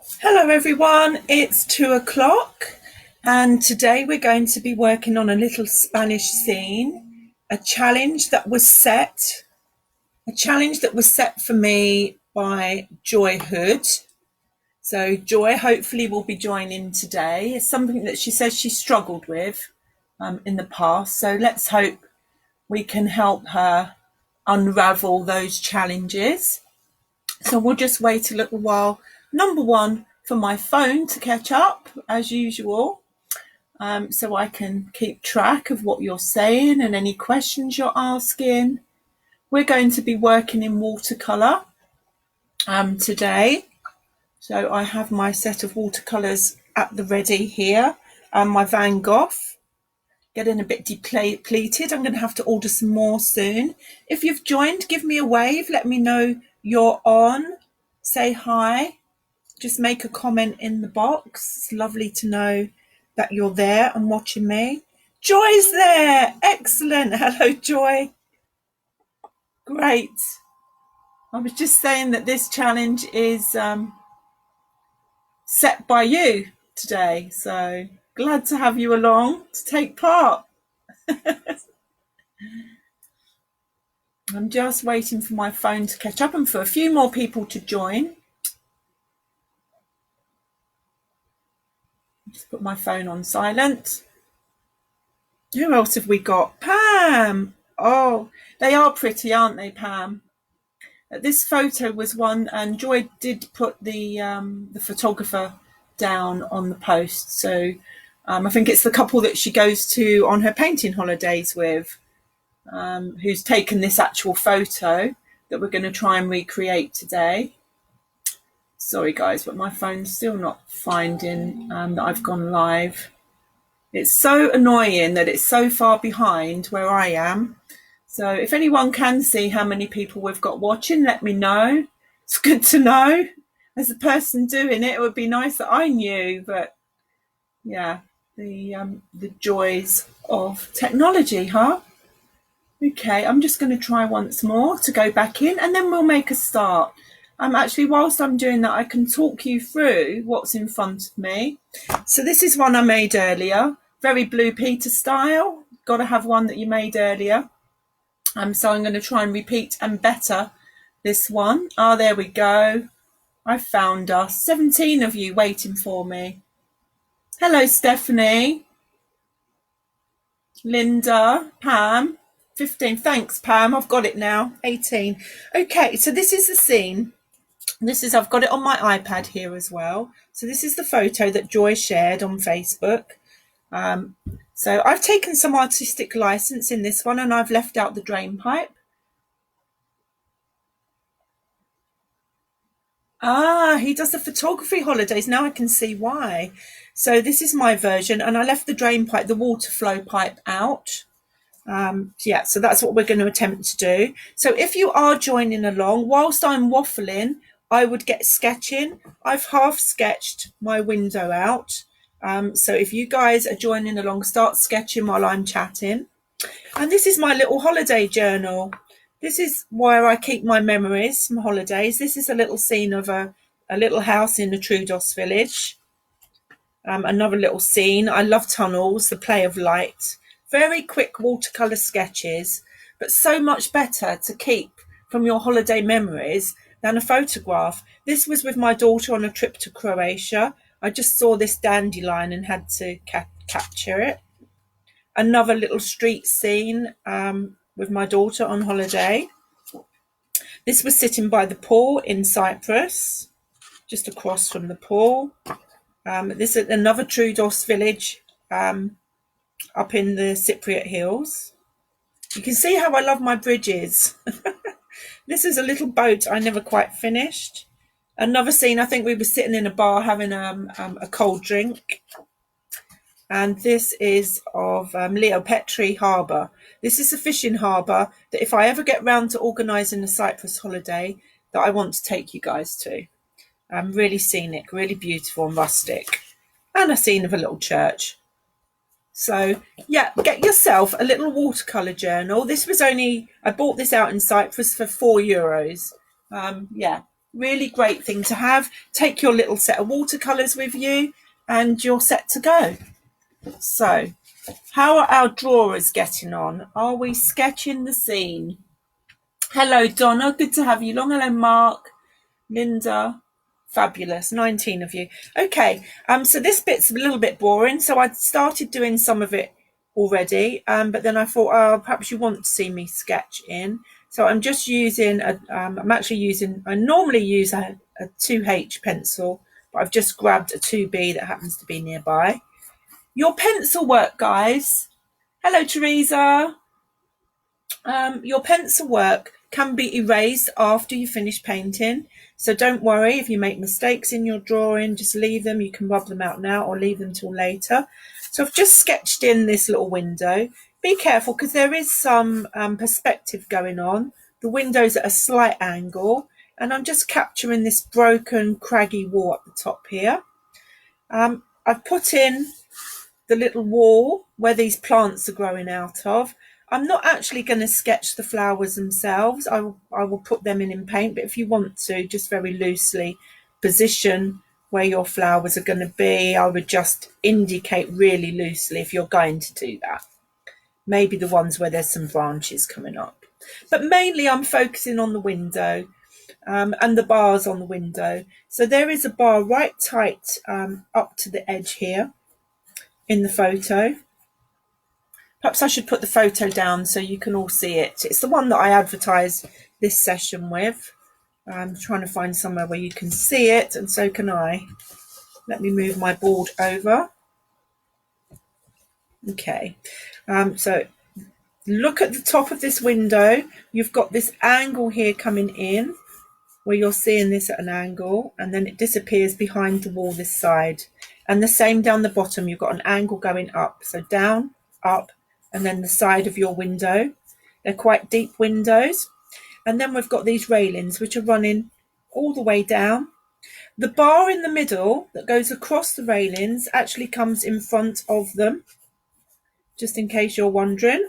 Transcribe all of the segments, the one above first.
Hello everyone, it's 2 o'clock and today we're going to be working on a little Spanish scene, a challenge that was set for me by Joy Hood. So Joy hopefully will be joining today. It's something that she says she struggled with in the past. So let's hope we can help her unravel those challenges. So we'll just wait a little while. Number one, for my phone to catch up as usual, so I can keep track of what you're saying and any questions you're asking. We're going to be working in watercolour today. So I have my set of watercolours at the ready here, my Van Gogh. Getting a bit depleted. I'm going to have to order some more soon. If you've joined, give me a wave. Let me know you're on. Say hi. Just make a comment in the box. It's lovely to know that you're there and watching me. Joy's there. Excellent. Hello, Joy. Great. I was just saying that this challenge is set by you today. So glad to have you along to take part. I'm just waiting for my phone to catch up and for a few more people to join. Just put my phone on silent. Who else have we got? Pam. Oh, they are pretty, aren't they, Pam? This photo was one, and Joy did put the photographer down on the post. So I think it's the couple that she goes to on her painting holidays with, who's taken this actual photo that we're going to try and recreate today. Sorry, guys, but my phone's still not finding that I've gone live. It's so annoying that it's so far behind where I am. So if anyone can see how many people we've got watching, let me know. It's good to know. As a person doing it, it would be nice that I knew. But yeah, the joys of technology, huh? Okay, I'm just going to try once more to go back in, and then we'll make a start. Actually, whilst I'm doing that, I can talk you through what's in front of me. So this is one I made earlier, very Blue Peter style. Got to have one that you made earlier. So I'm going to try and repeat and better this one. Oh, there we go. I found us. 17 of you waiting for me. Hello, Stephanie. Linda, Pam. 15. Thanks, Pam. I've got it now. 18. Okay, so this is the scene. I've got it on my iPad here as well. So this is the photo that Joy shared on Facebook. So I've taken some artistic license in this one, and I've left out the drain pipe. He does the photography holidays. Now I can see why. So this is my version, and I left the drain pipe, the water flow pipe out. Yeah, so that's what we're going to attempt to do. So if you are joining along, whilst I'm waffling, I would get sketching. I've half sketched my window out. So if you guys are joining along, start sketching while I'm chatting. And this is my little holiday journal. This is where I keep my memories from holidays. This is a little scene of a little house in the Troodos village. Another little scene. I love tunnels, the play of light. Very quick watercolour sketches, but so much better to keep from your holiday memories than a photograph. This was with my daughter on a trip to Croatia. I just saw this dandelion and had to capture it. Another little street scene with my daughter on holiday. This was sitting by the pool in Cyprus, just across from the pool. This is another Troodos village up in the Cypriot Hills. You can see how I love my bridges. This is a little boat I never quite finished. Another scene, I think we were sitting in a bar having a cold drink. And this is of Leo Petri Harbour. This is a fishing harbour that if I ever get round to organising a Cyprus holiday, that I want to take you guys to. Really scenic, really beautiful and rustic. And a scene of a little church. So yeah, get yourself a little watercolour journal. This was I bought this out in Cyprus for €4. Yeah, Really great thing to have. Take your little set of watercolours with you and you're set to go. So, how are our drawers getting on? Are we sketching the scene? Hello, Donna. Good to have you. Long hello, Mark, Linda. Fabulous. 19 of you. Okay. So this bit's a little bit boring. So I started doing some of it already. But then I thought, oh, perhaps you want to see me sketch in. So I'm just using I normally use a 2H pencil, but I've just grabbed a 2B that happens to be nearby. Your pencil work, guys. Hello, Teresa. Your pencil work can be erased after you finish painting. So don't worry if you make mistakes in your drawing, just leave them. You can rub them out now or leave them till later. So I've just sketched in this little window. Be careful because there is some perspective going on. The window's at a slight angle and I'm just capturing this broken, craggy wall at the top here. I've put in the little wall where these plants are growing out of. I'm not actually going to sketch the flowers themselves. I will put them in paint, but if you want to, just very loosely position where your flowers are going to be. I would just indicate really loosely if you're going to do that. Maybe the ones where there's some branches coming up. But mainly I'm focusing on the window and the bars on the window. So there is a bar right tight up to the edge here in the photo. Perhaps I should put the photo down so you can all see it. It's the one that I advertised this session with. I'm trying to find somewhere where you can see it, and so can I. Let me move my board over. Okay, so look at the top of this window. You've got this angle here coming in, where you're seeing this at an angle, and then it disappears behind the wall this side. And the same down the bottom, you've got an angle going up. So down, up, and then the side of your window. They're quite deep windows. And then we've got these railings which are running all the way down. The bar in the middle that goes across the railings actually comes in front of them, just in case you're wondering.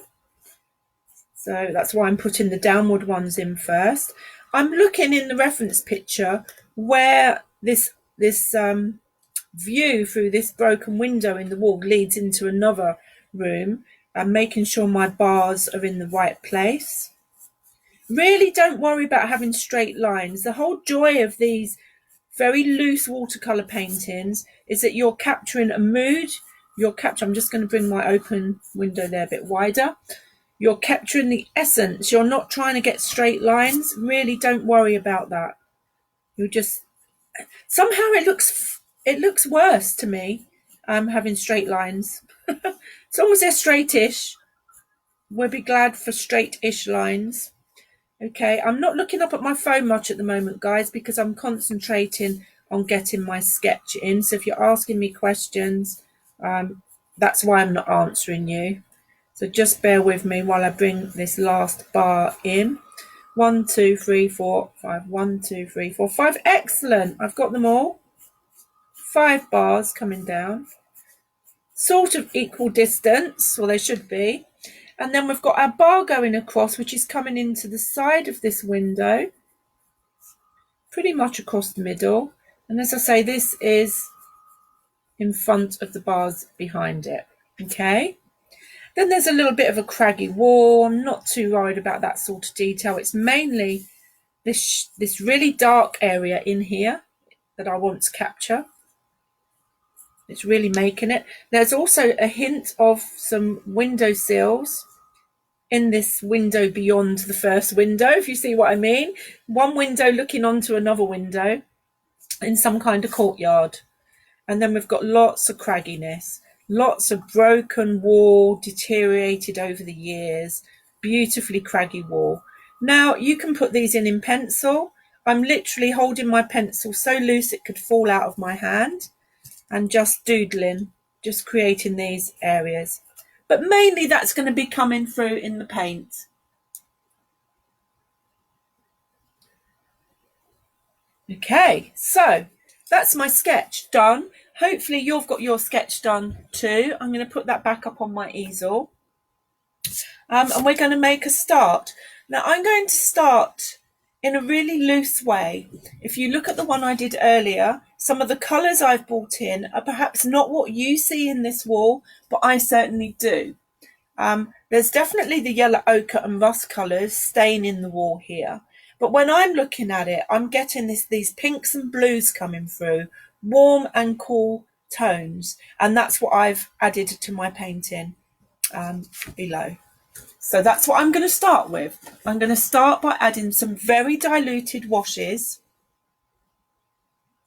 So that's why I'm putting the downward ones in first. I'm looking in the reference picture where this view through this broken window in the wall leads into another room. I'm making sure my bars are in the right place. Really don't worry about having straight lines. The whole joy of these very loose watercolour paintings is that you're capturing a mood. I'm just going to bring my open window there a bit wider. You're capturing the essence. You're not trying to get straight lines. Really don't worry about that. You just, somehow it looks worse to me, having straight lines. As long as they're straightish, we'll be glad for straight-ish lines. Okay, I'm not looking up at my phone much at the moment, guys, because I'm concentrating on getting my sketch in. So if you're asking me questions, that's why I'm not answering you. So just bear with me while I bring this last bar in. 1, 2, 3, 4, 5. 1, 2, 3, 4, 5. Excellent. I've got them all. 5 bars coming down. Sort of equal distance, or they should be. And then we've got our bar going across, which is coming into the side of this window, pretty much across the middle. And as I say, this is in front of the bars behind it. Okay. Then there's a little bit of a craggy wall. I'm not too worried about that sort of detail. It's mainly this really dark area in here that I want to capture. It's really making it. There's also a hint of some window sills in this window beyond the first window, if you see what I mean. One window looking onto another window in some kind of courtyard. And then we've got lots of cragginess, lots of broken wall, deteriorated over the years, beautifully craggy wall. Now you can put these in pencil. I'm literally holding my pencil so loose it could fall out of my hand and just doodling, just creating these areas. But mainly that's going to be coming through in the paint. Okay, so that's my sketch done. Hopefully you've got your sketch done too. I'm going to put that back up on my easel. And we're going to make a start. Now I'm going to start in a really loose way. If you look at the one I did earlier, some of the colours I've brought in are perhaps not what you see in this wall, but I certainly do. There's definitely the yellow ochre and rust colours staying in the wall here. But when I'm looking at it, I'm getting these pinks and blues coming through, warm and cool tones. And that's what I've added to my painting below. So that's what I'm going to start with. I'm going to start by adding some very diluted washes.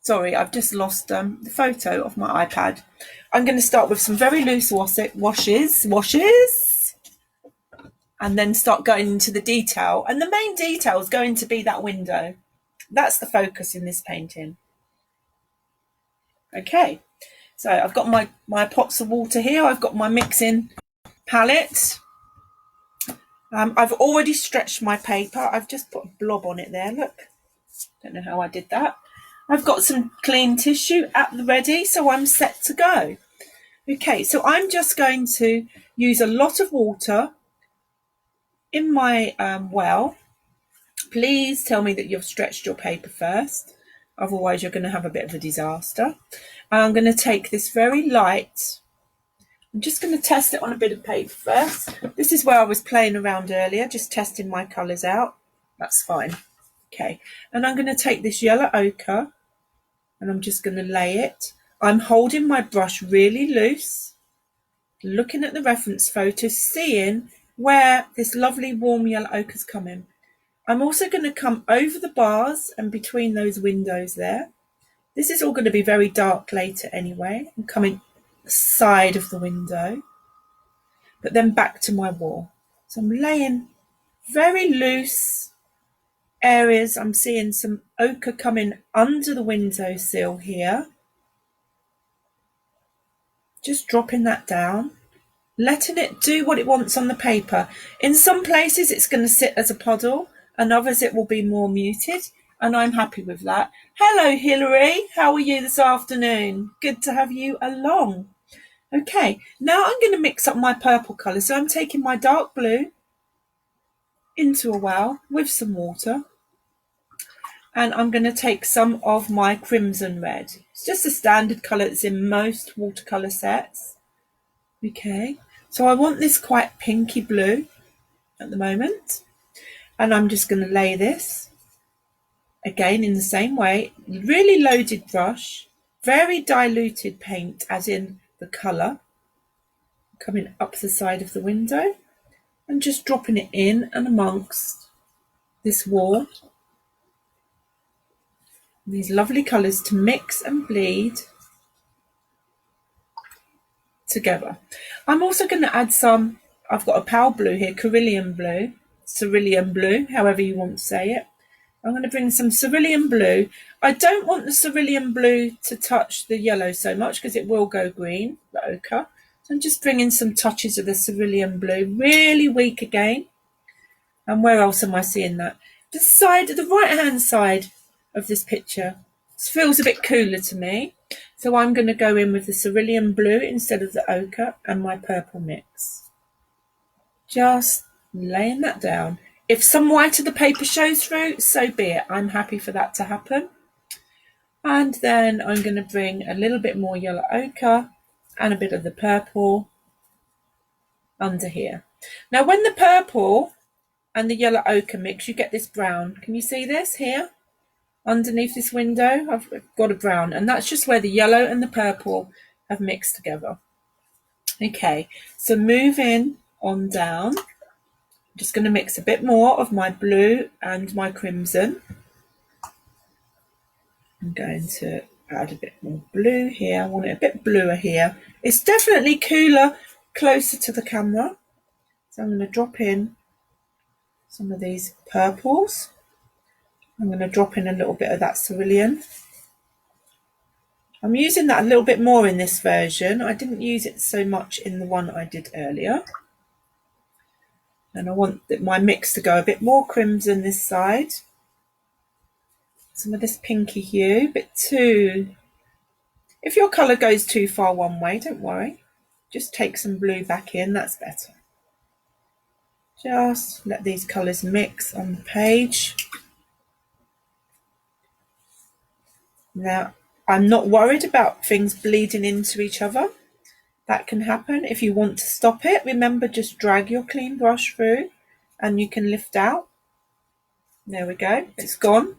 Sorry, I've just lost the photo of my iPad. I'm going to start with some very loose washes, and then start going into the detail. And the main detail is going to be that window. That's the focus in this painting. Okay, so I've got my pots of water here. I've got my mixing palette. I've already stretched my paper. I've just put a blob on it there, look. Don't know how I did that. I've got some clean tissue at the ready, so I'm set to go. Okay, so I'm just going to use a lot of water in my well. Please tell me that you've stretched your paper first, otherwise you're going to have a bit of a disaster. I'm going to take this very light. I'm just going to test it on a bit of paper first. This is where I was playing around earlier, just testing my colours out. That's fine. Okay, and I'm going to take this yellow ochre and I'm just going to lay it. I'm holding my brush really loose, looking at the reference photo, seeing where this lovely warm yellow ochre is coming. I'm also going to come over the bars and between those windows there. This is all going to be very dark later anyway. I'm coming the side of the window, but then back to my wall. So I'm laying very loose areas. I'm seeing some ochre coming under the windowsill here. Just dropping that down, letting it do what it wants on the paper. In some places it's going to sit as a puddle, and others it will be more muted, and I'm happy with that. Hello Hilary, how are you this afternoon? Good to have you along. Okay, now I'm going to mix up my purple colour. So I'm taking my dark blue into a well with some water, and I'm going to take some of my crimson red. It's just a standard colour that's in most watercolour sets. Okay, so I want this quite pinky blue at the moment, and I'm just going to lay this again in the same way. Really loaded brush, very diluted paint, as in the colour, coming up the side of the window and just dropping it in and amongst this wall. These lovely colours to mix and bleed together. I'm also going to add some, I've got a pale blue here, cerulean blue, however you want to say it. I'm going to bring some cerulean blue. I don't want the cerulean blue to touch the yellow so much because it will go green, the ochre. So I'm just bringing some touches of the cerulean blue, really weak again. And where else am I seeing that? The right-hand side of this picture. This feels a bit cooler to me. So I'm going to go in with the cerulean blue instead of the ochre and my purple mix. Just laying that down. If some white of the paper shows through, so be it. I'm happy for that to happen. And then I'm going to bring a little bit more yellow ochre and a bit of the purple under here. Now, when the purple and the yellow ochre mix, you get this brown. Can you see this here? Underneath this window, I've got a brown, and that's just where the yellow and the purple have mixed together. Okay, so moving on down. I'm just going to mix a bit more of my blue and my crimson. I'm going to add a bit more blue here. I want it a bit bluer here. It's definitely cooler closer to the camera. So I'm going to drop in some of these purples. I'm going to drop in a little bit of that cerulean. I'm using that a little bit more in this version. I didn't use it so much in the one I did earlier. And I want my mix to go a bit more crimson this side. Some of this pinky hue, a bit too... If your colour goes too far one way, don't worry. Just take some blue back in, that's better. Just let these colours mix on the page. Now, I'm not worried about things bleeding into each other. That can happen. If you want to stop it, remember, just drag your clean brush through and you can lift out. There we go, it's gone.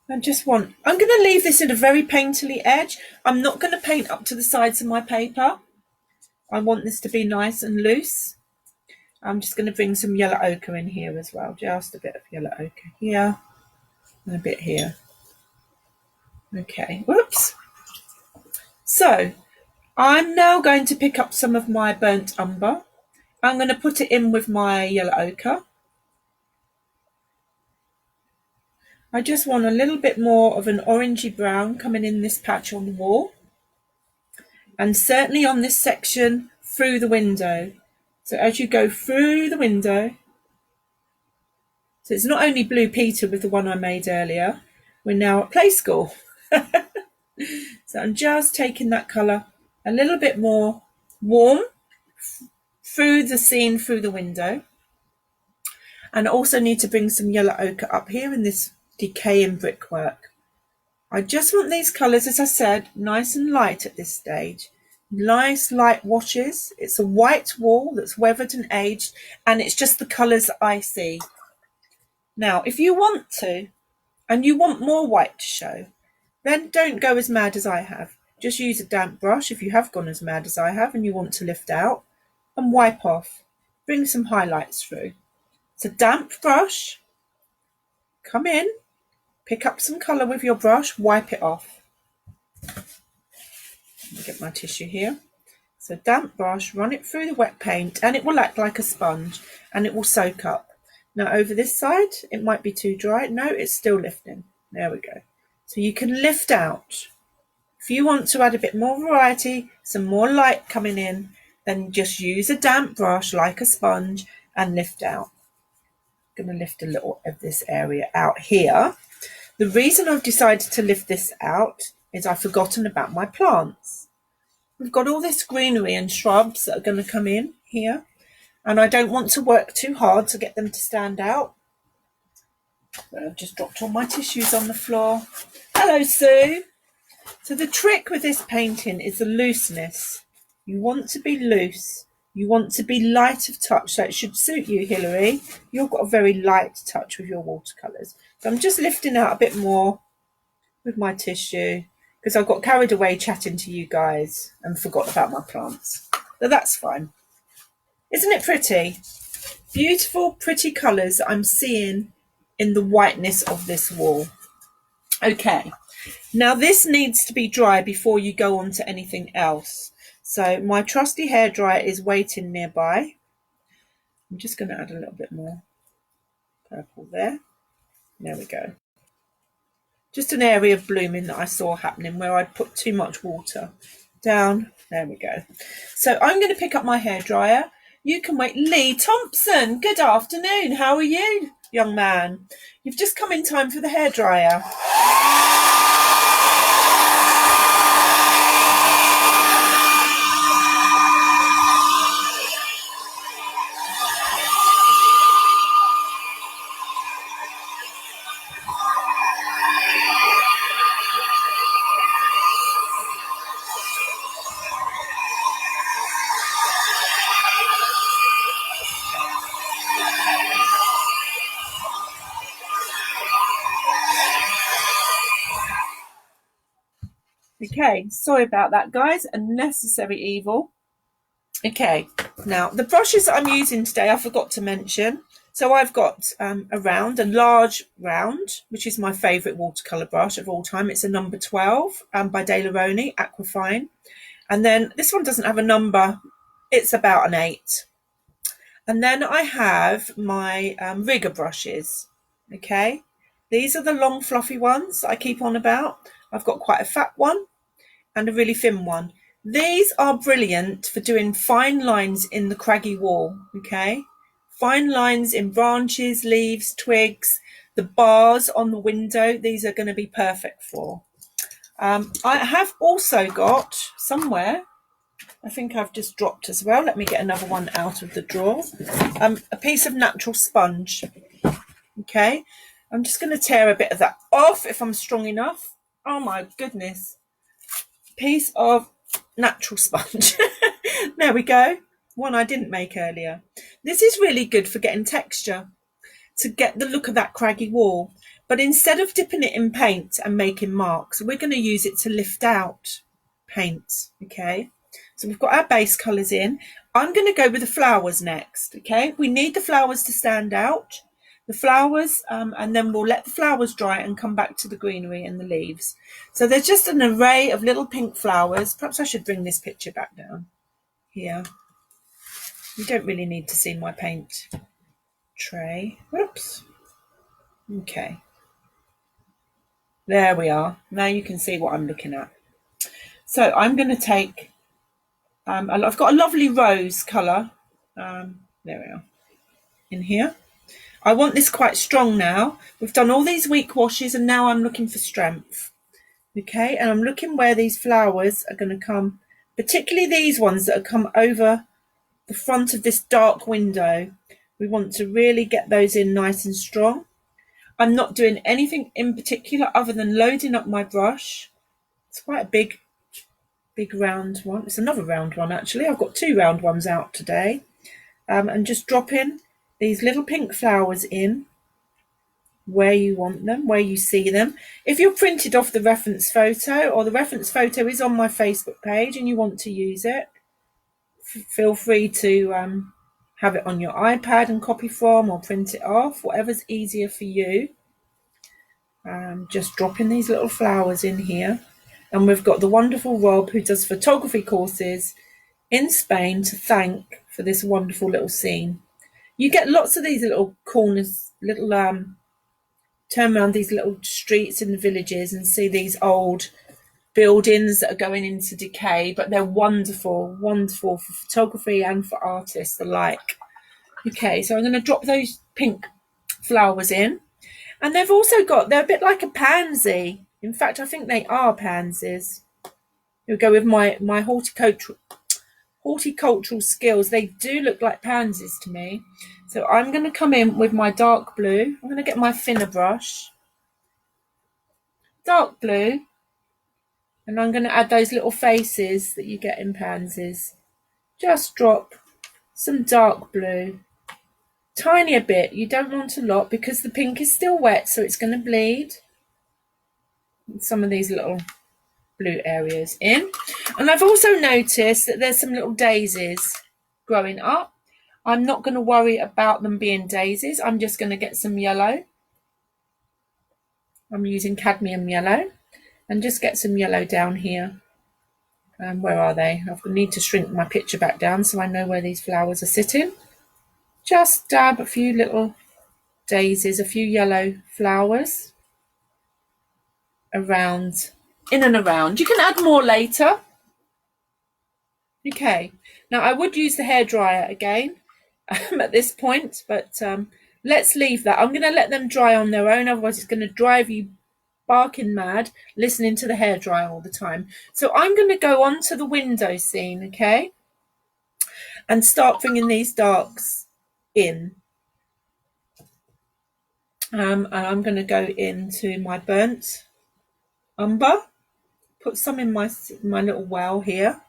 I'm going to leave this in a very painterly edge. I'm not going to paint up to the sides of my paper. I want this to be nice and loose. I'm just going to bring some yellow ochre in here as well. Just a bit of yellow ochre here and a bit here. Okay, whoops. So I'm now going to pick up some of my burnt umber. I'm going to put it in with my yellow ochre. I just want a little bit more of an orangey brown coming in this patch on the wall. And certainly on this section through the window. So as you go through the window, so it's not only Blue Peter with the one I made earlier, we're now at Play School. So I'm just taking that colour a little bit more warm through the scene, through the window. And I also need to bring some yellow ochre up here in this decaying brickwork. I just want these colours, as I said, nice and light at this stage. Nice light washes. It's a white wall that's weathered and aged, and it's just the colours I see. Now, if you want to, and you want more white to show, then don't go as mad as I have. Just use a damp brush if you have gone as mad as I have and you want to lift out, and wipe off. Bring some highlights through. It's a damp brush. Come in, pick up some colour with your brush, wipe it off. Let me get my tissue here. So damp brush, run it through the wet paint, and it will act like a sponge and it will soak up. Now over this side, it might be too dry. No, it's still lifting. There we go. So you can lift out. If you want to add a bit more variety, some more light coming in, then just use a damp brush like a sponge and lift out. I'm going to lift a little of this area out here. The reason I've decided to lift this out is I've forgotten about my plants. We've got all this greenery and shrubs that are going to come in here, and I don't want to work too hard to get them to stand out. But I've just dropped all my tissues on the floor. Hello, Sue. So the trick with this painting is the looseness. You want to be loose. You want to be light of touch. So it should suit you, Hilary. You've got a very light touch with your watercolours. So I'm just lifting out a bit more with my tissue because I got carried away chatting to you guys and forgot about my plants. So that's fine. Isn't it pretty? Beautiful, pretty colours I'm seeing in the whiteness of this wall. Okay. Now this needs to be dry before you go on to anything else. So my trusty hairdryer is waiting nearby. I'm just going to add a little bit more purple there. There we go. Just an area of blooming that I saw happening where I'd put too much water down. There we go. So I'm going to pick up my hairdryer. You can wait. Lee Thompson, good afternoon. How are you, young man? You've just come in time for the hairdryer. Okay, sorry about that, guys. Unnecessary evil. Okay, now the brushes that I'm using today, I forgot to mention. So I've got a large round, which is my favourite watercolour brush of all time. It's a number 12 by De La Roni, Aquafine. And then this one doesn't have a number. It's about an 8. And then I have my rigger brushes. Okay, these are the long fluffy ones I keep on about. I've got quite a fat one and a really thin one. These are brilliant for doing fine lines in the craggy wall, okay? Fine lines in branches, leaves, twigs, the bars on the window, these are going to be perfect for. I have also got somewhere, I think I've just dropped as well, let me get another one out of the drawer, a piece of natural sponge, okay? I'm just going to tear a bit of that off if I'm strong enough. Oh my goodness. Piece of natural sponge. There we go. One I didn't make earlier. This is really good for getting texture, to get the look of that craggy wall. But instead of dipping it in paint and making marks, we're going to use it to lift out paint. Okay, so we've got our base colours in. I'm going to go with the flowers next. Okay, we need the flowers to stand out, the flowers, and then we'll let the flowers dry and come back to the greenery and the leaves. So there's just an array of little pink flowers. Perhaps I should bring this picture back down here. You don't really need to see my paint tray. Whoops. Okay. There we are. Now you can see what I'm looking at. So I'm going to take, I've got a lovely rose colour. There we are. In here. I want this quite strong now. We've done all these weak washes and now I'm looking for strength. Okay, and I'm looking where these flowers are going to come, particularly these ones that have come over the front of this dark window. We want to really get those in nice and strong. I'm not doing anything in particular other than loading up my brush. It's quite a big round one. It's another round one actually. I've got 2 round ones out today. And just dropping these little pink flowers in where you want them, where you see them. If you're printed off the reference photo, or the reference photo is on my Facebook page and you want to use it, feel free to have it on your iPad and copy from, or print it off, whatever's easier for you. Just dropping these little flowers in here. And we've got the wonderful Rob, who does photography courses in Spain, to thank for this wonderful little scene. You get lots of these little corners, little turn around these little streets in the villages and see these old buildings that are going into decay, but they're wonderful, wonderful for photography and for artists alike. Okay, so I'm going to drop those pink flowers in. And they've also got, they're a bit like a pansy. In fact, I think they are pansies. We'll go with my horticultural skills. They do look like pansies to me. So I'm going to come in with my dark blue. I'm going to get my thinner brush. Dark blue. And I'm going to add those little faces that you get in pansies. Just drop some dark blue. Tiny a bit. You don't want a lot because the pink is still wet, so it's going to bleed. Some of these little blue areas in. And I've also noticed that there's some little daisies growing up. I'm not going to worry about them being daisies. I'm just going to get some yellow. I'm using cadmium yellow, and just get some yellow down here. Where are they? I need to shrink my picture back down so I know where these flowers are sitting. Just dab a few little daisies, a few yellow flowers around, in and around. You can add more later. Okay, now I would use the hairdryer again at this point, but let's leave that. I'm going to let them dry on their own, otherwise it's going to drive you barking mad listening to the hairdryer all the time. So I'm going to go on to the window scene, okay, and start bringing these darks in. And I'm going to go into my burnt umber, put some in my little well here,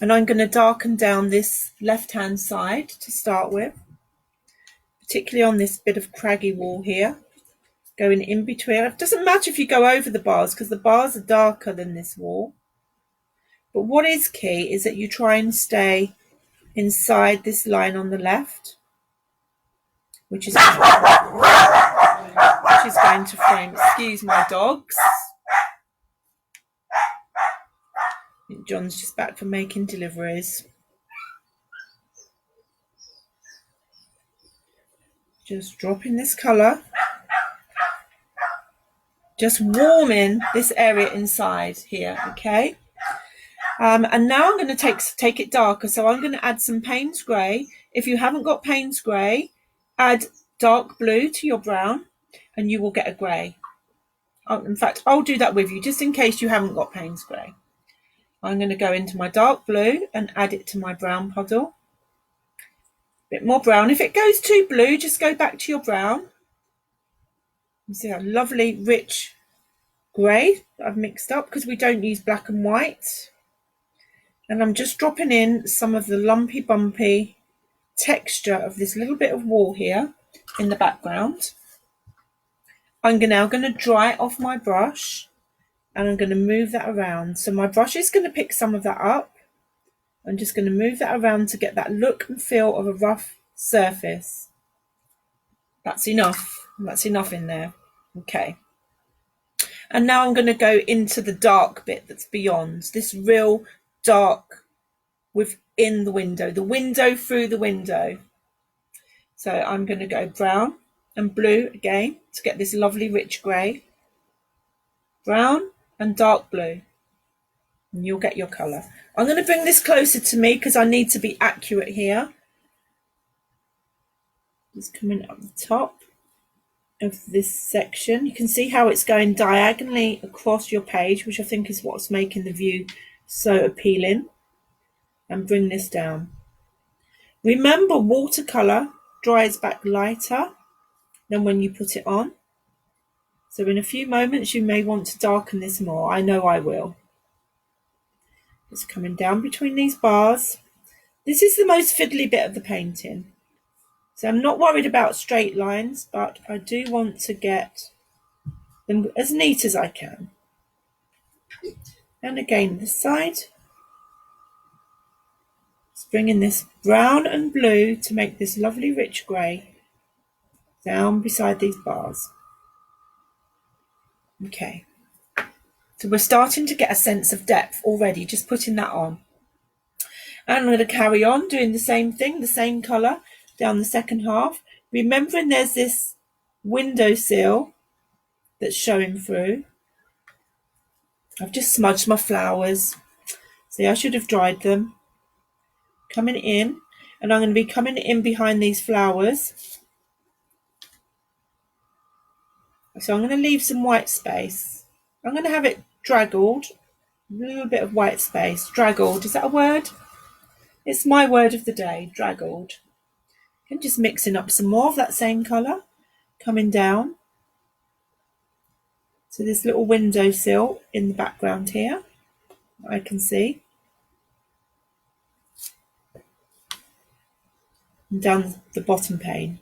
and I'm going to darken down this left-hand side to start with, particularly on this bit of craggy wall here, going in between. It doesn't matter if you go over the bars because the bars are darker than this wall, but what is key is that you try and stay inside this line on the left, which is going to frame. Excuse my dogs. I think John's just back from making deliveries. Just dropping this colour. Just warming this area inside here, okay? And now I'm going to take it darker. So I'm going to add some Payne's Grey. If you haven't got Payne's Grey, add dark blue to your brown and you will get a grey. In fact, I'll do that with you just in case you haven't got Payne's Grey. I'm going to go into my dark blue and add it to my brown puddle. A bit more brown. If it goes too blue, just go back to your brown. You see how lovely, rich grey that I've mixed up because we don't use black and white. And I'm just dropping in some of the lumpy bumpy texture of this little bit of wall here in the background. I'm now going to dry it off my brush and I'm going to move that around. So my brush is going to pick some of that up. I'm just going to move that around to get that look and feel of a rough surface. That's enough. That's enough in there. Okay. And now I'm going to go into the dark bit that's beyond, this real dark within the window through the window. So I'm going to go brown and blue again to get this lovely rich grey. Brown and dark blue. And you'll get your colour. I'm going to bring this closer to me because I need to be accurate here. Just coming up the top of this section. You can see how it's going diagonally across your page, which I think is what's making the view so appealing. And bring this down. Remember, watercolour dries back lighter than when you put it on. So in a few moments you may want to darken this more. I know I will. Just coming down between these bars. This is the most fiddly bit of the painting. So I'm not worried about straight lines, but I do want to get them as neat as I can. And again, this side. Just bringing this brown and blue to make this lovely rich grey down beside these bars. Okay. So we're starting to get a sense of depth already, just putting that on. And I'm going to carry on doing the same thing, the same colour down the second half. Remembering there's this windowsill that's showing through. I've just smudged my flowers. See, I should have dried them. Coming in, and I'm going to be coming in behind these flowers. So I'm going to leave some white space. I'm going to have it draggled, a little bit of white space. Draggled, is that a word? It's my word of the day, draggled. And just mixing up some more of that same colour, coming down to this little windowsill in the background here, I can see. And down the bottom pane.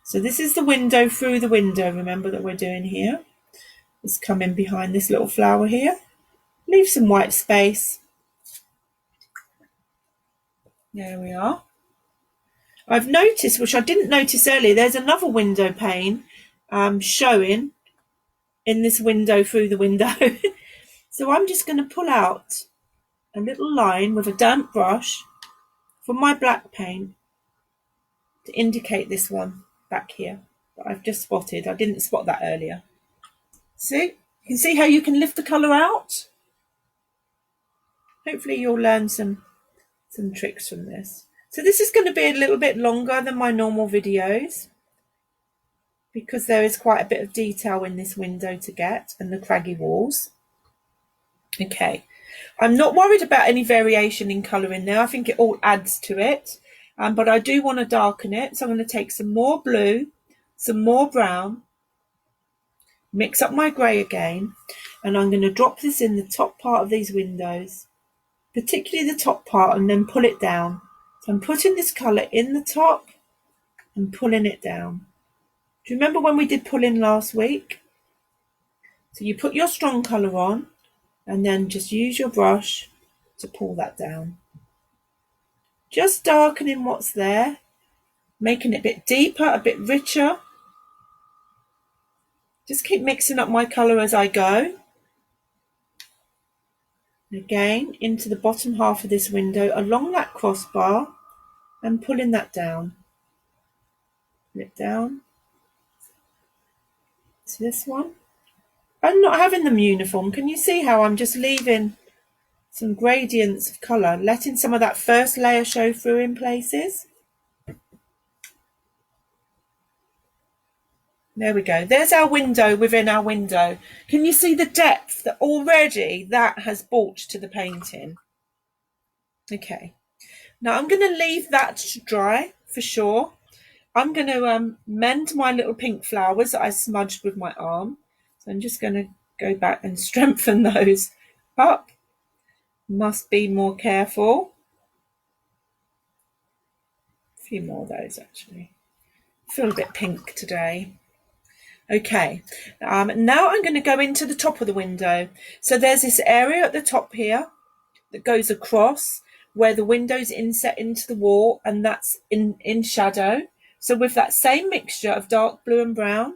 So this is the window through the window, remember, that we're doing here. Just come in behind this little flower here. Leave some white space. There we are. I've noticed, which I didn't notice earlier, there's another window pane showing in this window through the window. So I'm just going to pull out a little line with a damp brush from my black paint to indicate this one back here that I've just spotted. I didn't spot that earlier. See? You can see how you can lift the colour out. Hopefully you'll learn some tricks from this. So this is going to be a little bit longer than my normal videos because there is quite a bit of detail in this window to get and the craggy walls. Okay, I'm not worried about any variation in colour in there. I think it all adds to it, but I do want to darken it. So I'm going to take some more blue, some more brown, mix up my grey again, and I'm going to drop this in the top part of these windows, particularly the top part, and then pull it down. So I'm putting this colour in the top and pulling it down. Do you remember when we did pull in last week? So you put your strong colour on and then just use your brush to pull that down. Just darkening what's there, making it a bit deeper, a bit richer. Just keep mixing up my colour as I go. Again, into the bottom half of this window, along that crossbar, and pulling that down. Pull it down to this one. I'm not having them uniform. Can you see how I'm just leaving some gradients of colour, letting some of that first layer show through in places? There we go. There's our window within our window. Can you see the depth that already that has brought to the painting? Okay. Now I'm going to leave that to dry for sure. I'm going to mend my little pink flowers that I smudged with my arm. So I'm just going to go back and strengthen those up. Must be more careful. A few more of those actually. I feel a bit pink today. Okay, now I'm going to go into the top of the window. So there's this area at the top here that goes across where the window's inset into the wall, and that's in shadow. So with that same mixture of dark blue and brown,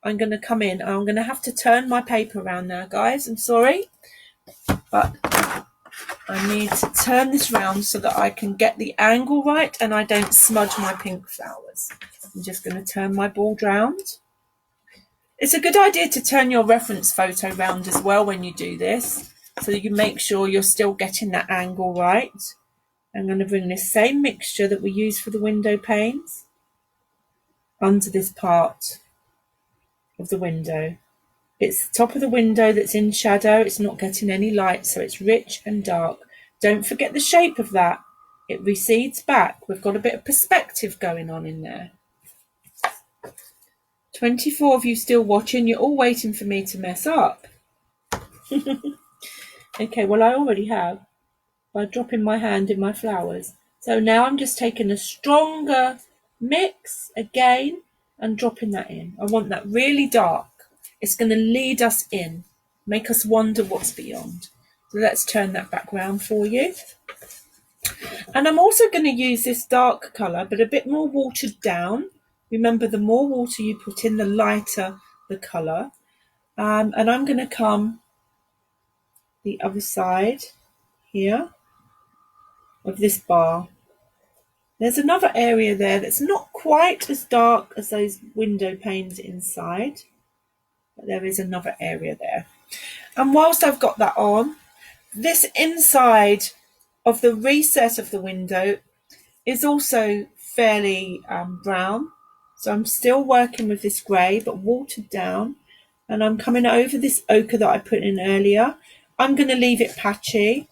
I'm going to come in. I'm going to have to turn my paper around now, guys. I'm sorry, but I need to turn this round so that I can get the angle right and I don't smudge my pink flowers. I'm just going to turn my board round. It's a good idea to turn your reference photo round as well when you do this, so you make sure you're still getting that angle right. I'm going to bring this same mixture that we use for the window panes under this part of the window. It's the top of the window that's in shadow. It's not getting any light, so it's rich and dark. Don't forget the shape of that. It recedes back. We've got a bit of perspective going on in there. 24 of you still watching. You're all waiting for me to mess up. Okay, well, I already have by dropping my hand in my flowers. So now I'm just taking a stronger mix again and dropping that in. I want that really dark. It's going to lead us in, make us wonder what's beyond. So let's turn that back round for you. And I'm also going to use this dark colour, but a bit more watered down. Remember, the more water you put in, the lighter the colour. And I'm going to come the other side here of this bar. There's another area there that's not quite as dark as those window panes inside, but there is another area there. And whilst I've got that on, this inside of the recess of the window is also fairly brown. So I'm still working with this grey, but watered down. And I'm coming over this ochre that I put in earlier. I'm going to leave it patchy.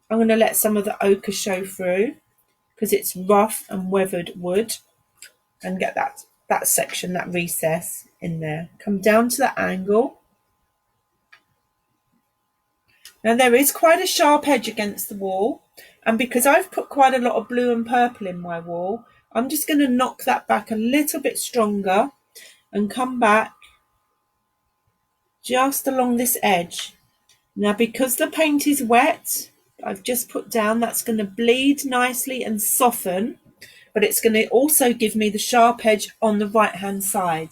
I'm going to let some of the ochre show through because it's rough and weathered wood, and get that section, that recess in there. Come down to the angle. Now there is quite a sharp edge against the wall, and because I've put quite a lot of blue and purple in my wall, I'm just going to knock that back a little bit stronger and come back just along this edge. Now because the paint is wet, I've just put down, that's going to bleed nicely and soften, but it's going to also give me the sharp edge on the right hand side.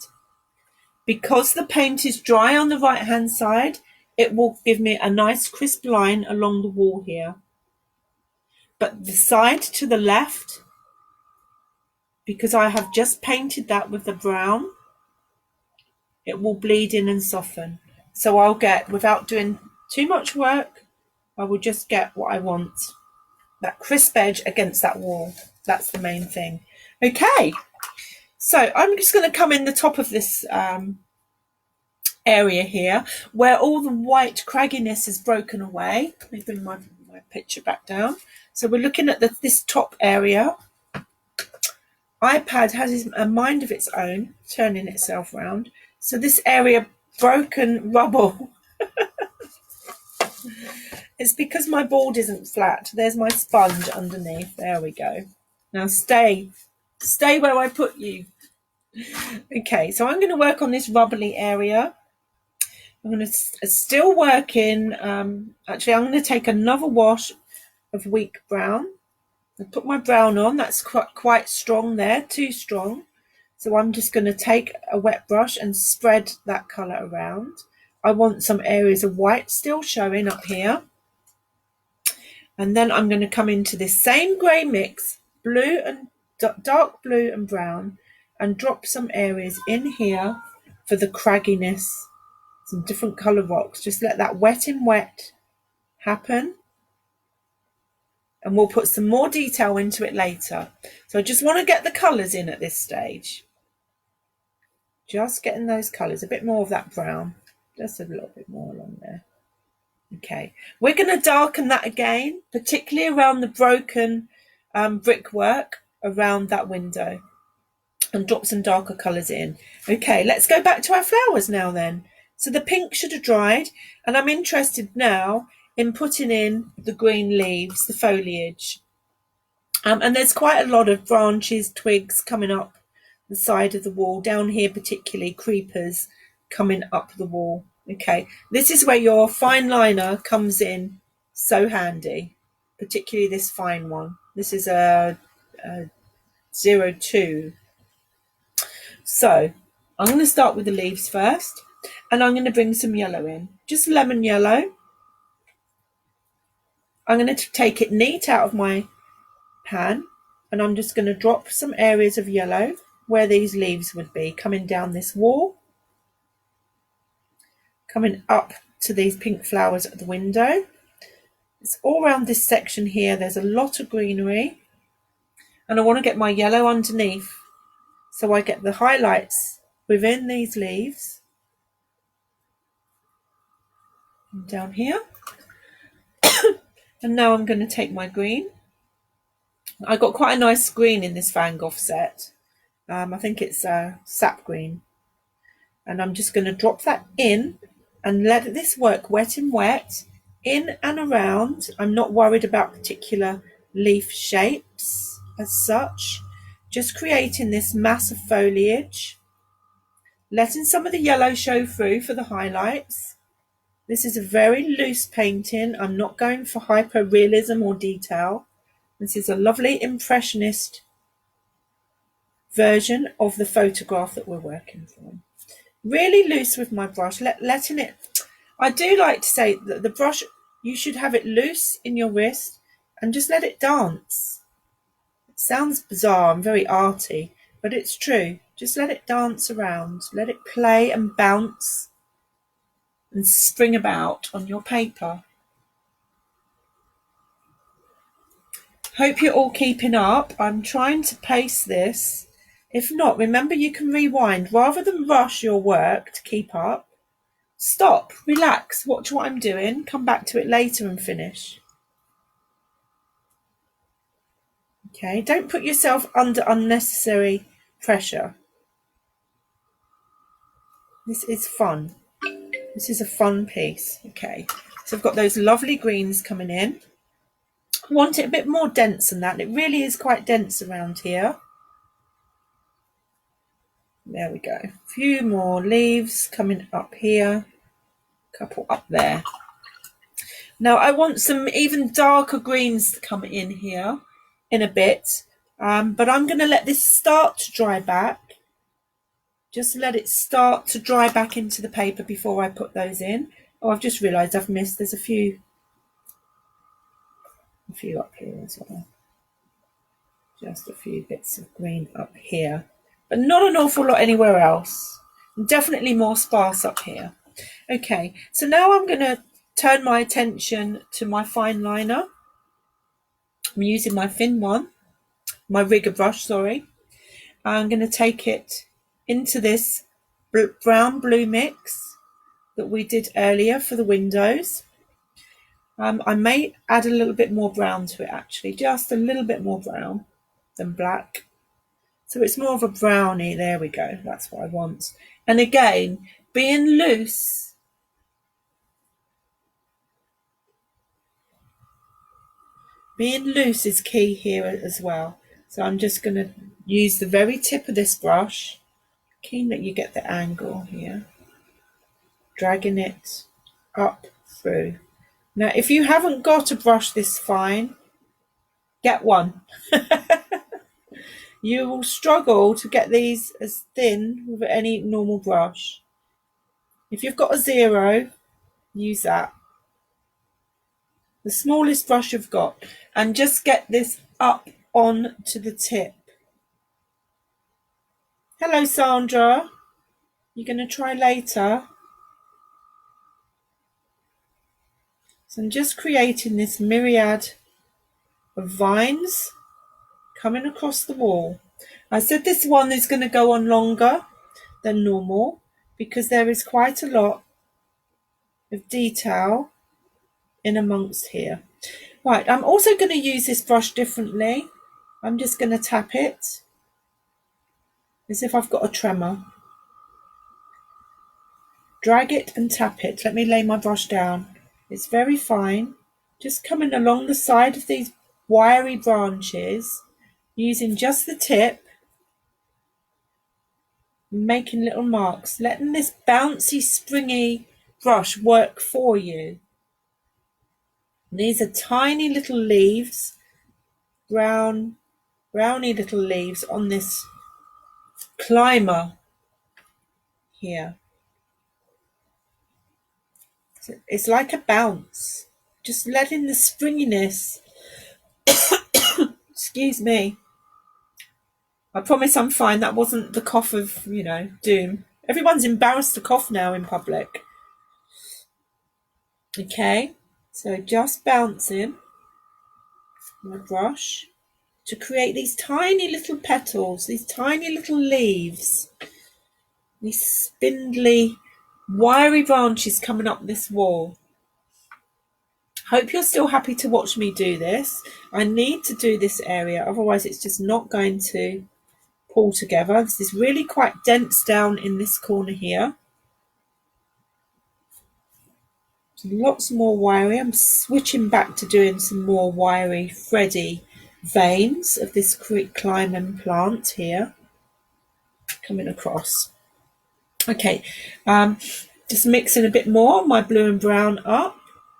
Because the paint is dry on the right hand side, it will give me a nice crisp line along the wall here. But the side to the left, because I have just painted that with the brown, it will bleed in and soften. So I'll get, without doing too much work, I will just get what I want. That crisp edge against that wall. That's the main thing. Okay, so I'm just going to come in the top of this area here where all the white cragginess is broken away. Let me bring my picture back down. So we're looking at this top area. iPad has a mind of its own, turning itself around. So this area, broken rubble. It's because my board isn't flat. There's my sponge underneath. There we go. Now stay where I put you. Okay, so I'm going to work on this rubbly area. I'm going to still work in, actually I'm going to take another wash of weak brown. I put my brown on, that's quite strong there, too strong. So I'm just going to take a wet brush and spread that colour around. I want some areas of white still showing up here. And then I'm going to come into this same grey mix, blue and dark blue and brown, and drop some areas in here for the cragginess, some different colour rocks. Just let that wet in wet happen. And we'll put some more detail into it later. So I just want to get the colours in at this stage. Just getting those colours, a bit more of that brown, just a little bit more along there. Okay, we're going to darken that again, particularly around the broken brickwork around that window, and drop some darker colours in. Okay, let's go back to our flowers now then. So the pink should have dried, and I'm interested now in putting in the green leaves, the foliage. And there's quite a lot of branches, twigs coming up the side of the wall, down here particularly creepers coming up the wall. Okay, this is where your fine liner comes in so handy, particularly this fine one. This is a 02. So I'm going to start with the leaves first, and I'm going to bring some yellow in, just lemon yellow. I'm going to take it neat out of my pan, and I'm just going to drop some areas of yellow where these leaves would be, coming down this wall, coming up to these pink flowers at the window. It's all around this section here. There's a lot of greenery, and I want to get my yellow underneath so I get the highlights within these leaves. And down here. And now I'm going to take my green. I got quite a nice green in this Van Gogh set. I think it's sap green. And I'm just going to drop that in and let this work wet and wet, in and around. I'm not worried about particular leaf shapes as such. Just creating this mass of foliage, letting some of the yellow show through for the highlights. This is a very loose painting. I'm not going for hyper-realism or detail. This is a lovely impressionist version of the photograph that we're working from. Really loose with my brush, letting it... I do like to say that the brush, you should have it loose in your wrist and just let it dance. It sounds bizarre and very arty, but it's true. Just let it dance around. Let it play and bounce and spring about on your paper. Hope you're all keeping up. I'm trying to pace this. If not, remember you can rewind. Rather than rush your work to keep up, stop, relax, watch what I'm doing, come back to it later and finish. Okay, don't put yourself under unnecessary pressure. This is fun. This is a fun piece. Okay, so I've got those lovely greens coming in. I want it a bit more dense than that. It really is quite dense around here. There we go. A few more leaves coming up here. A couple up there. Now I want some even darker greens to come in here in a bit. But I'm going to let this start to dry back. Just let it start to dry back into the paper before I put those in. Oh, I've just realised I've missed. There's a few up here as well. Just a few bits of green up here. But not an awful lot anywhere else. Definitely more sparse up here. Okay, so now I'm going to turn my attention to my fine liner. I'm using my thin one, my rigger brush, sorry. I'm going to take it into this brown blue mix that we did earlier for the windows. I may add a little bit more brown to it actually, just a little bit more brown than black. So it's more of a brownie. There we go. That's what I want. And again, being loose. Being loose is key here as well. So I'm just going to use the very tip of this brush. Keen that you get the angle here. Dragging it up through. Now, if you haven't got a brush this fine, get one. You will struggle to get these as thin with any normal brush. If you've got a 0, use that. The smallest brush you've got. And just get this up on to the tip. Hello, Sandra. You're going to try later. So I'm just creating this myriad of vines coming across the wall. I said this one is going to go on longer than normal because there is quite a lot of detail in amongst here. Right, I'm also going to use this brush differently. I'm just going to tap it as if I've got a tremor. drag it and tap it. Let me lay my brush down. It's very fine. Just coming along the side of these wiry branches, using just the tip, making little marks, letting this bouncy, springy brush work for you. And these are tiny little leaves, browny little leaves on this climber here. So it's like a bounce, just letting the springiness, excuse me, I promise I'm fine. That wasn't the cough of, doom. Everyone's embarrassed to cough now in public. Okay, so just bouncing my brush to create these tiny little petals, these tiny little leaves, these spindly, wiry branches coming up this wall. Hope you're still happy to watch me do this. I need to do this area, otherwise it's just not going to pull together. This is really quite dense down in this corner here. So lots more wiry. I'm switching back to doing some more wiry, thready veins of this climbing plant here, coming across. Okay, just mixing a bit more, my blue and brown up,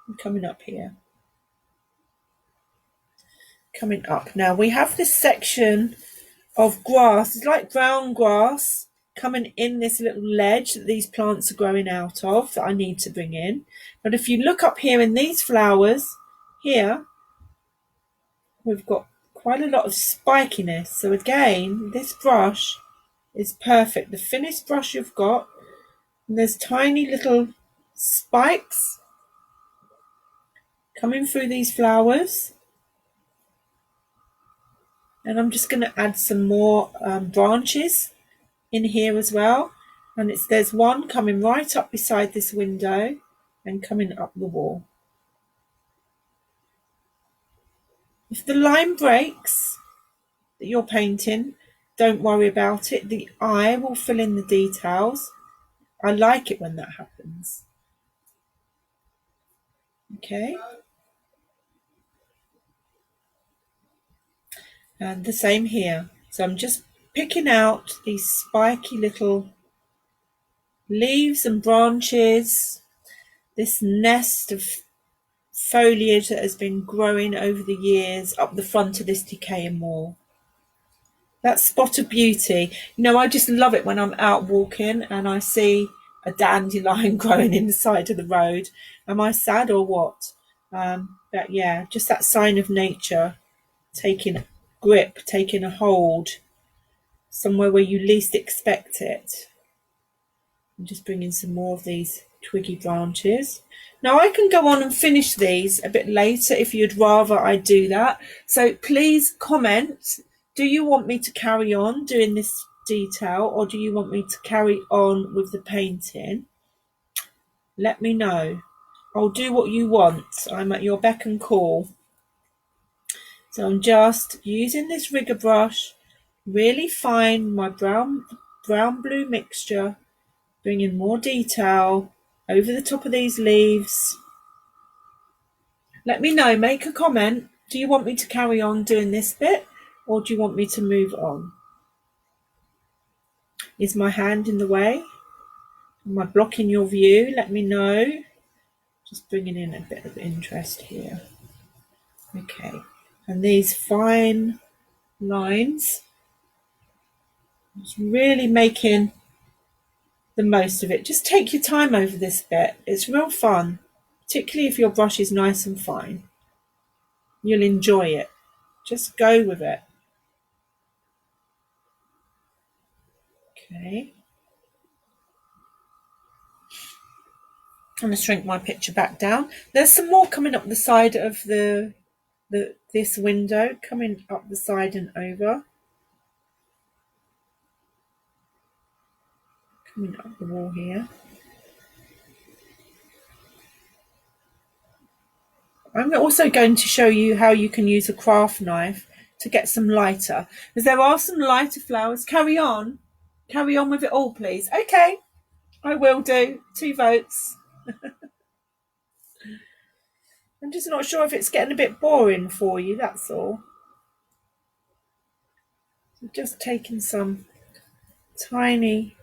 and coming up here. Coming up. Now we have this section of grass, it's like brown grass, coming in this little ledge that these plants are growing out of that I need to bring in. But if you look up here in these flowers here, we've got quite a lot of spikiness. So again, this brush is perfect. The finished brush you've got, and there's tiny little spikes coming through these flowers. And I'm just going to add some more branches in here as well. And there's one coming right up beside this window and coming up the wall. If the line breaks that you're painting, don't worry about it. The eye will fill in the details. I like it when that happens. Okay. And the same here. So I'm just picking out these spiky little leaves and branches, this nest of foliage that has been growing over the years up the front of this decaying wall. That spot of beauty. I just love it when I'm out walking and I see a dandelion growing in the side of the road. Am I sad or what? But yeah, just that sign of nature taking grip, taking a hold somewhere where you least expect it. I'm just bringing some more of these twiggy branches. Now I can go on and finish these a bit later if you'd rather I do that. So please comment, do you want me to carry on doing this detail or do you want me to carry on with the painting? Let me know. I'll do what you want. I'm at your beck and call. So I'm just using this rigger brush, really fine, my brown blue mixture, bringing more detail over the top of these leaves. Let me know, make a comment. Do you want me to carry on doing this bit or do you want me to move on? Is my hand in the way? Am I blocking your view? Let me know. Just bringing in a bit of interest here. Okay, and these fine lines, just really making the most of it. Just take your time over this bit. It's real fun, particularly if your brush is nice and fine. You'll enjoy it. Just go with it. Okay. I'm going to shrink my picture back down. There's some more coming up the side of this window, coming up the side and over. Coming up the wall here. I'm also going to show you how you can use a craft knife to get some lighter, because there are some lighter flowers. Carry on with it all, please. Okay, I will do. 2 votes. I'm just not sure if it's getting a bit boring for you, that's all. I'm just taking some tiny...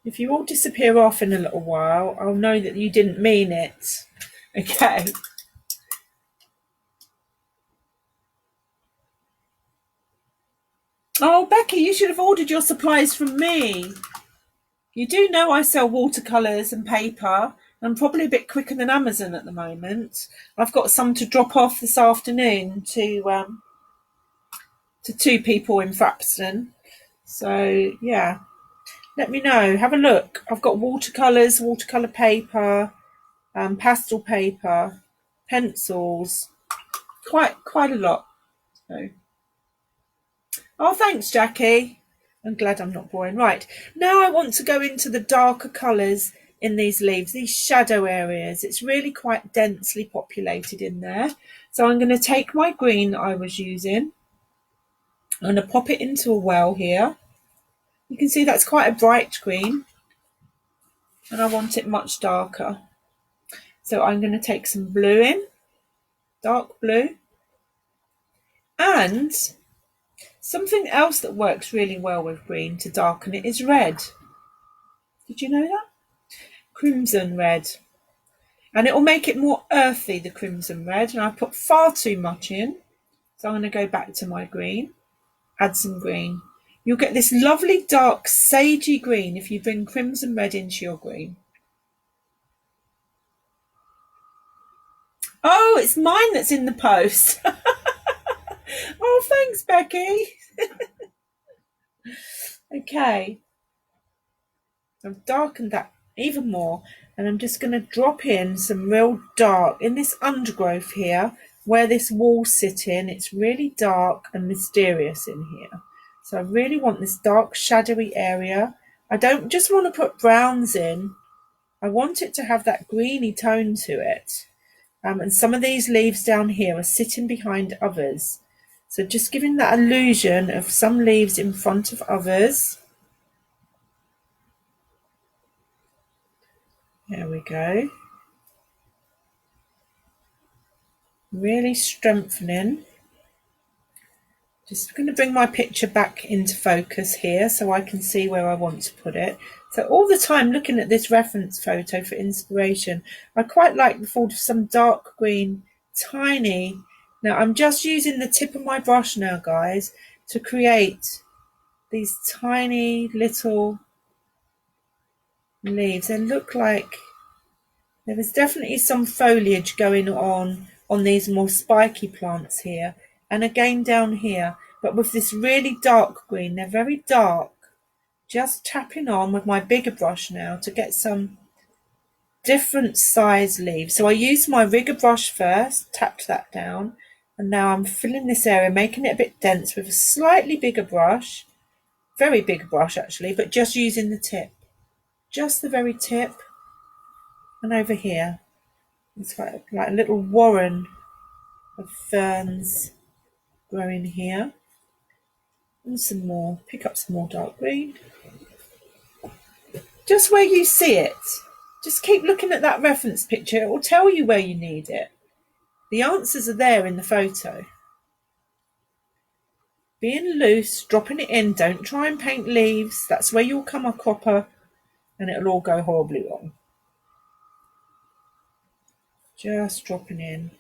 If you all disappear off in a little while, I'll know that you didn't mean it. Okay. Oh, Becky, you should have ordered your supplies from me. You do know I sell watercolours and paper. I'm probably a bit quicker than Amazon at the moment. I've got some to drop off this afternoon to 2 people in Frapston. So, yeah, let me know. Have a look. I've got watercolours, watercolour paper, pastel paper, pencils, quite a lot. So. Oh, thanks, Jackie. I'm glad I'm not boring. Right, now I want to go into the darker colours in these leaves, these shadow areas. It's really quite densely populated in there. So I'm going to take my green I was using. I'm going to pop it into a well here. You can see that's quite a bright green. And I want it much darker. So I'm going to take some blue in, dark blue. And something else that works really well with green to darken it is red. Did you know that? Crimson red. And it will make it more earthy, the crimson red. And I put far too much in. So I'm going to go back to my green, add some green. You'll get this lovely dark sagey green if you bring crimson red into your green. Oh, it's mine that's in the post. Oh, thanks, Becky. Okay. I've darkened that even more. And I'm just going to drop in some real dark in this undergrowth here where this wall's sitting. It's really dark and mysterious in here. So I really want this dark shadowy area. I don't just want to put browns in. I want it to have that greeny tone to it. And some of these leaves down here are sitting behind others. So just giving that illusion of some leaves in front of others. There we go. Really strengthening. Just going to bring my picture back into focus here so I can see where I want to put it. So all the time looking at this reference photo for inspiration, I quite like the thought of some dark green, tiny. Now I'm just using the tip of my brush now, guys, to create these tiny little leaves. They look like there is definitely some foliage going on these more spiky plants here. And again down here, but with this really dark green. They're very dark. Just tapping on with my bigger brush now to get some different size leaves. So I used my rigger brush first, tapped that down, and now I'm filling this area, making it a bit dense with a slightly bigger brush. Very big brush actually, but just using the tip. Just the very tip. And over here, it's like a little warren of ferns growing here. And some more, pick up some more dark green. Just where you see it. Just keep looking at that reference picture. It will tell you where you need it. The answers are there in the photo. Being loose, dropping it in. Don't try and paint leaves. That's where you'll come a cropper and it'll all go horribly wrong. Just dropping in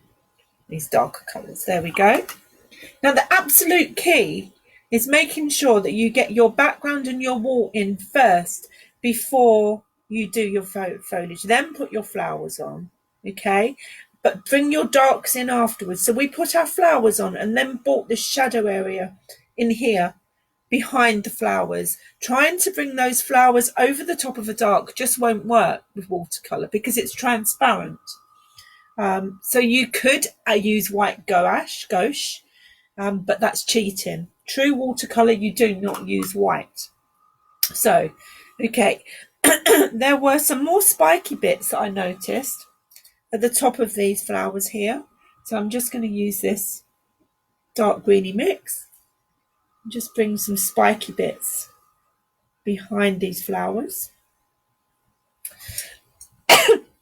these darker colours. There we go. Now the absolute key is making sure that you get your background and your wall in first before you do your foliage. Then put your flowers on, okay? But bring your darks in afterwards. So we put our flowers on and then brought this shadow area in here behind the flowers. Trying to bring those flowers over the top of a dark just won't work with watercolour because it's transparent. So you could use white gouache, but that's cheating. True watercolour, you do not use white. So, okay, there were some more spiky bits that I noticed at the top of these flowers here. So I'm just going to use this dark greeny mix. Just bring some spiky bits behind these flowers.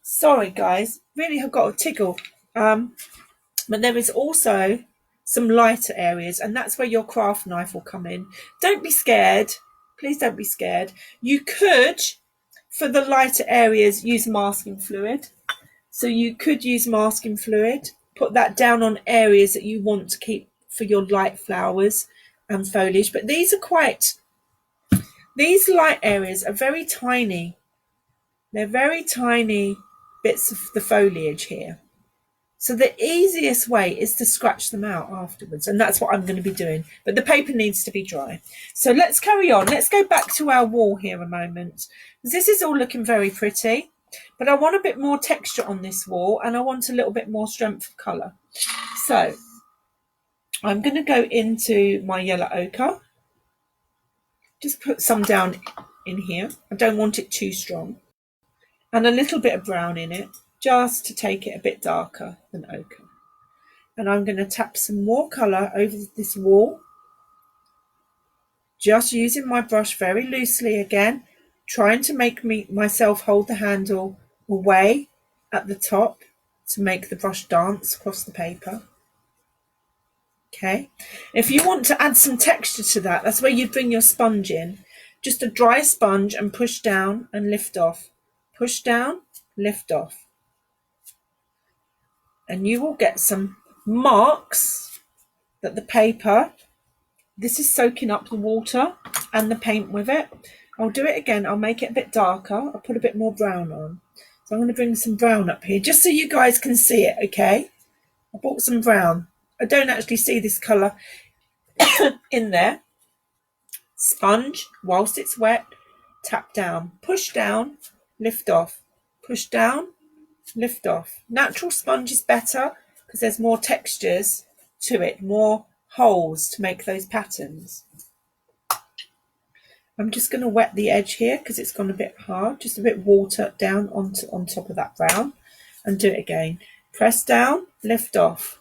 Sorry guys, really have got a tickle. But there is also some lighter areas, and that's where your craft knife will come in. Don't be scared. Please don't be scared. You could, for the lighter areas, use masking fluid. So you could use masking fluid, put that down on areas that you want to keep for your light flowers and foliage. But these light areas are very tiny. They're very tiny bits of the foliage here. So the easiest way is to scratch them out afterwards, and that's what I'm going to be doing. But the paper needs to be dry. So let's carry on. Let's go back to our wall here a moment. This is all looking very pretty, but I want a bit more texture on this wall, and I want a little bit more strength of colour. So I'm going to go into my yellow ochre. Just put some down in here. I don't want it too strong. And a little bit of brown in it, just to take it a bit darker than ochre. And I'm going to tap some more colour over this wall, just using my brush very loosely again, trying to make myself hold the handle away at the top to make the brush dance across the paper. Okay, if you want to add some texture to that, that's where you bring your sponge in. Just a dry sponge and push down and lift off. Push down, lift off. And you will get some marks that the paper, this is soaking up the water and the paint with it. I'll do it again. I'll make it a bit darker. I'll put a bit more brown on. So I'm going to bring some brown up here just so you guys can see it, okay? I bought some brown. I don't actually see this colour in there. Sponge, whilst it's wet, tap down, push down, lift off, push down, lift off. Natural sponge is better because there's more textures to it, more holes to make those patterns. I'm just going to wet the edge here because it's gone a bit hard, just a bit water down on top of that brown, and do it again. Press down, lift off.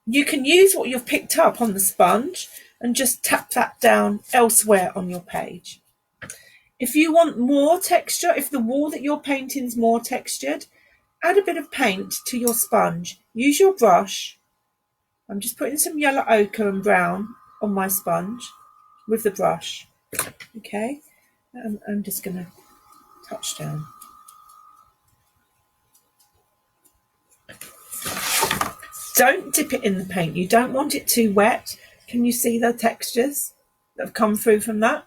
You can use what you've picked up on the sponge and just tap that down elsewhere on your page. If you want more texture, if the wall that you're painting is more textured, add a bit of paint to your sponge. Use your brush. I'm just putting some yellow ochre and brown on my sponge with the brush. Okay, and I'm just going to touch down. Don't dip it in the paint. You don't want it too wet. Can you see the textures that have come through from that?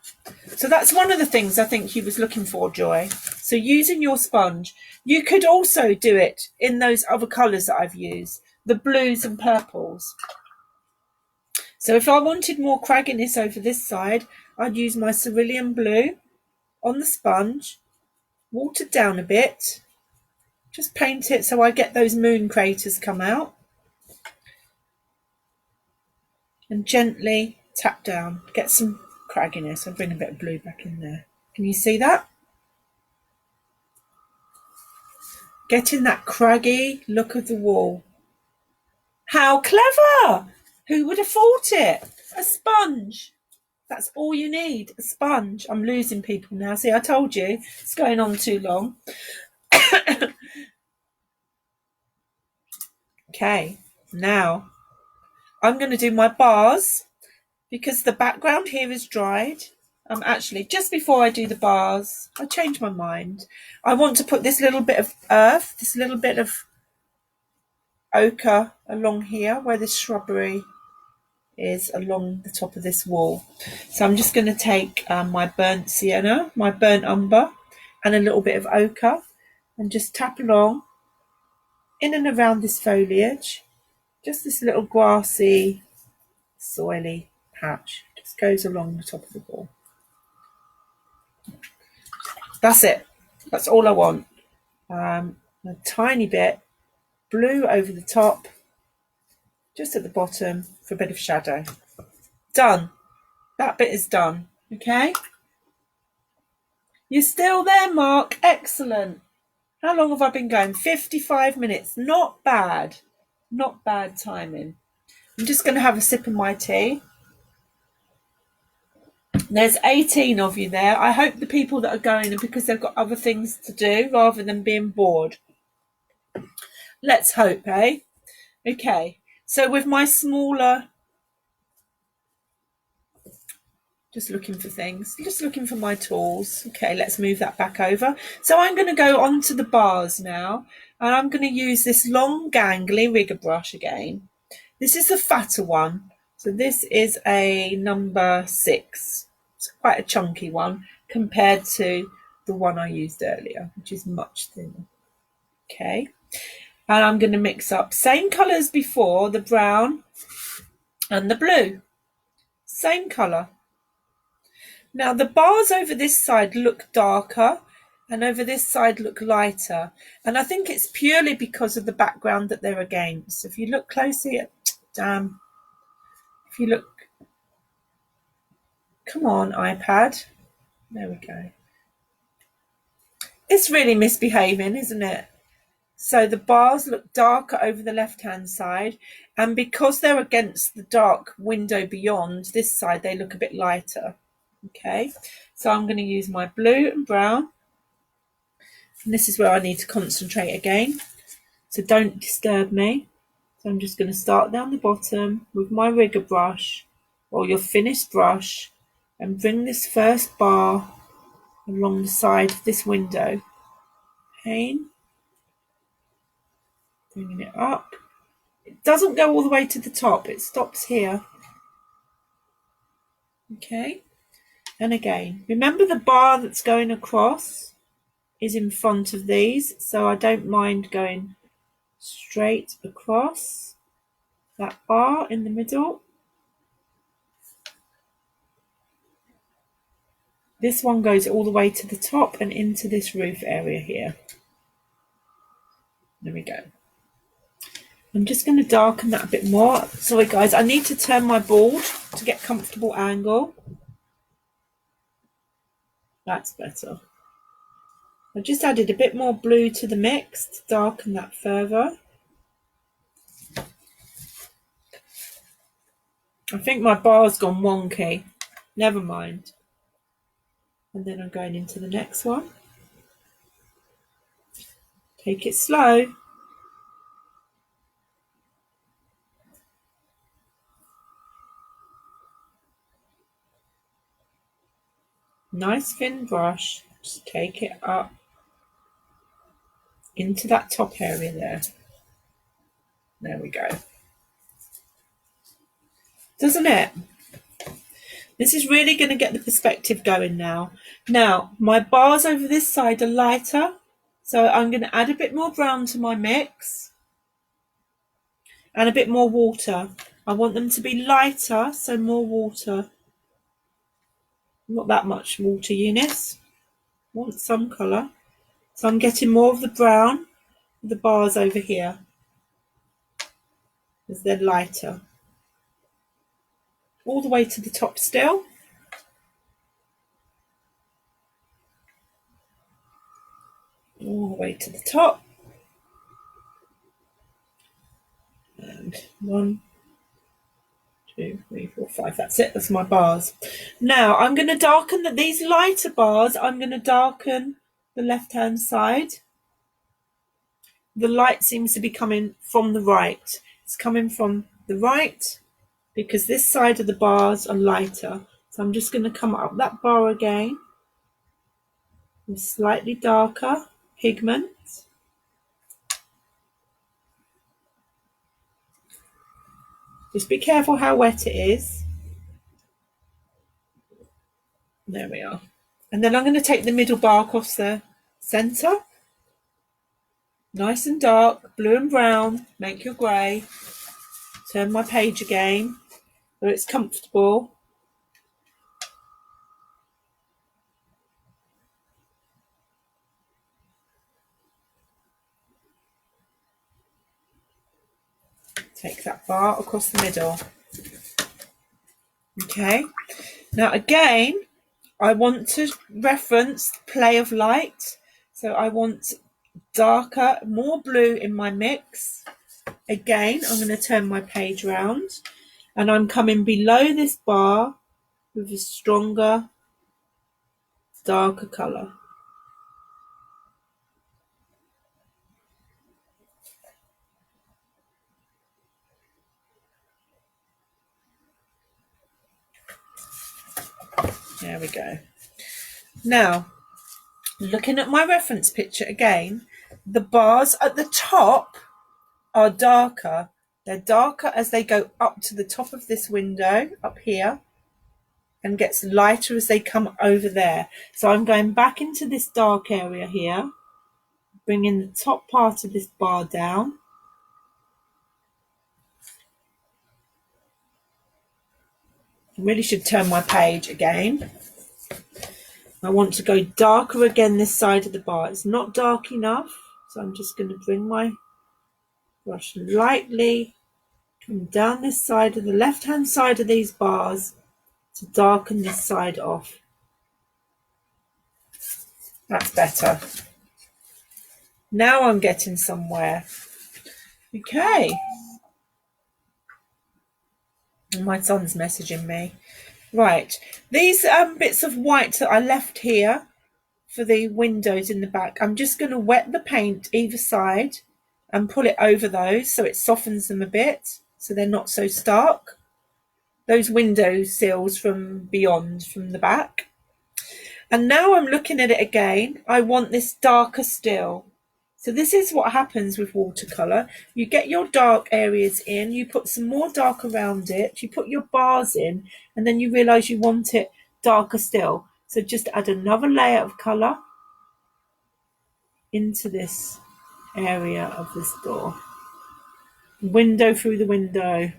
So that's one of the things I think he was looking for, Joy. So using your sponge, you could also do it in those other colours that I've used, the blues and purples. So if I wanted more cragginess over this side, I'd use my cerulean blue on the sponge, watered down a bit, just paint it so I get those moon craters come out, and gently tap down, get some cragginess. I'll bring a bit of blue back in there. Can you see that? Getting that craggy look of the wall. How clever! Who would have thought it? A sponge. That's all you need, a sponge. I'm losing people now. See, I told you, it's going on too long. Okay, now I'm going to do my bars because the background here is dried. Actually, just before I do the bars, I changed my mind. I want to put this little bit of earth, this little bit of ochre along here where this shrubbery is along the top of this wall. So I'm just going to take my burnt sienna, my burnt umber, and a little bit of ochre, and just tap along in and around this foliage. Just this little grassy, soily patch just goes along the top of the wall. That's it. That's all I want. A tiny bit blue over the top, just at the bottom for a bit of shadow. Done. That bit is done. Okay. You're still there, Mark. Excellent. How long have I been going? 55 minutes. Not bad. Not bad timing. I'm just going to have a sip of my tea. There's 18 of you there. I hope the people that are going are because they've got other things to do rather than being bored. Let's hope, eh? Okay, so with my smaller, just looking for things, just looking for my tools. Okay, let's move that back over. So I'm going to go onto the bars now, and I'm going to use this long gangly rigger brush again. This is the fatter one. So this is a number 6. It's quite a chunky one compared to the one I used earlier, which is much thinner. Okay, and I'm going to mix up same colour as before, the brown and the blue. Same colour. Now the bars over this side look darker and over this side look lighter. And I think it's purely because of the background that they're against. If you look closely at, if you look, come on iPad. There we go. It's really misbehaving, isn't it? So the bars look darker over the left-hand side. And because they're against the dark window beyond this side, they look a bit lighter. Okay, so I'm going to use my blue and brown. And this is where I need to concentrate again. So don't disturb me. So I'm just going to start down the bottom with my rigger brush or your finished brush and bring this first bar along the side of this window pane, bringing it up. It doesn't go all the way to the top, it stops here. Okay, and again, remember the bar that's going across is in front of these, so I don't mind going straight across that bar in the middle. This one goes all the way to the top and into this roof area here. There we go. I'm just going to darken that a bit more. Sorry guys, I need to turn my board to get comfortable angle. That's better. I just added a bit more blue to the mix to darken that further. I think my bar's gone wonky. Never mind. And then I'm going into the next one. Take it slow. Nice thin brush. Just take it up into that top area there. There we go. Doesn't it? This is really going to get the perspective going now. Now, my bars over this side are lighter, so I'm going to add a bit more brown to my mix and a bit more water. I want them to be lighter, so more water. Not that much water, Eunice. I want some colour. So I'm getting more of the brown with the bars over here as they're lighter. All the way to the top still. All the way to the top. And 1, 2, 3, 4, 5. That's it. That's my bars. Now I'm going to darken these lighter bars. I'm going to darken the left-hand side. The light seems to be coming from the right. It's coming from the right because this side of the bars are lighter. So I'm just going to come up that bar again with slightly darker pigment. Just be careful how wet it is. There we are. And then I'm going to take the middle bar across the centre. Nice and dark, blue and brown, make your grey. Turn my page again so it's comfortable. Take that bar across the middle. Okay, now again, I want to reference play of light. So I want darker, more blue in my mix. Again, I'm going to turn my page round and I'm coming below this bar with a stronger, darker colour. There we go. Now, looking at my reference picture again, the bars at the top are darker. They're darker as they go up to the top of this window up here, and gets lighter as they come over there. So I'm going back into this dark area here, bringing the top part of this bar down. I really should turn my page again. I want to go darker again this side of the bar. It's not dark enough, so I'm just going to bring my brush lightly, come down this side of the left-hand side of these bars to darken this side off. That's better. Now I'm getting somewhere. Okay. My son's messaging me. Right, these bits of white that I left here for the windows in the back, I'm just going to wet the paint either side and pull it over those so it softens them a bit so they're not so stark. Those window sills from beyond, from the back. And now I'm looking at it again. I want this darker still. So this is what happens with watercolour. You get your dark areas in, you put some more dark around it, you put your bars in, and then you realise you want it darker still. So just add another layer of colour into this area of this door. Window through the window.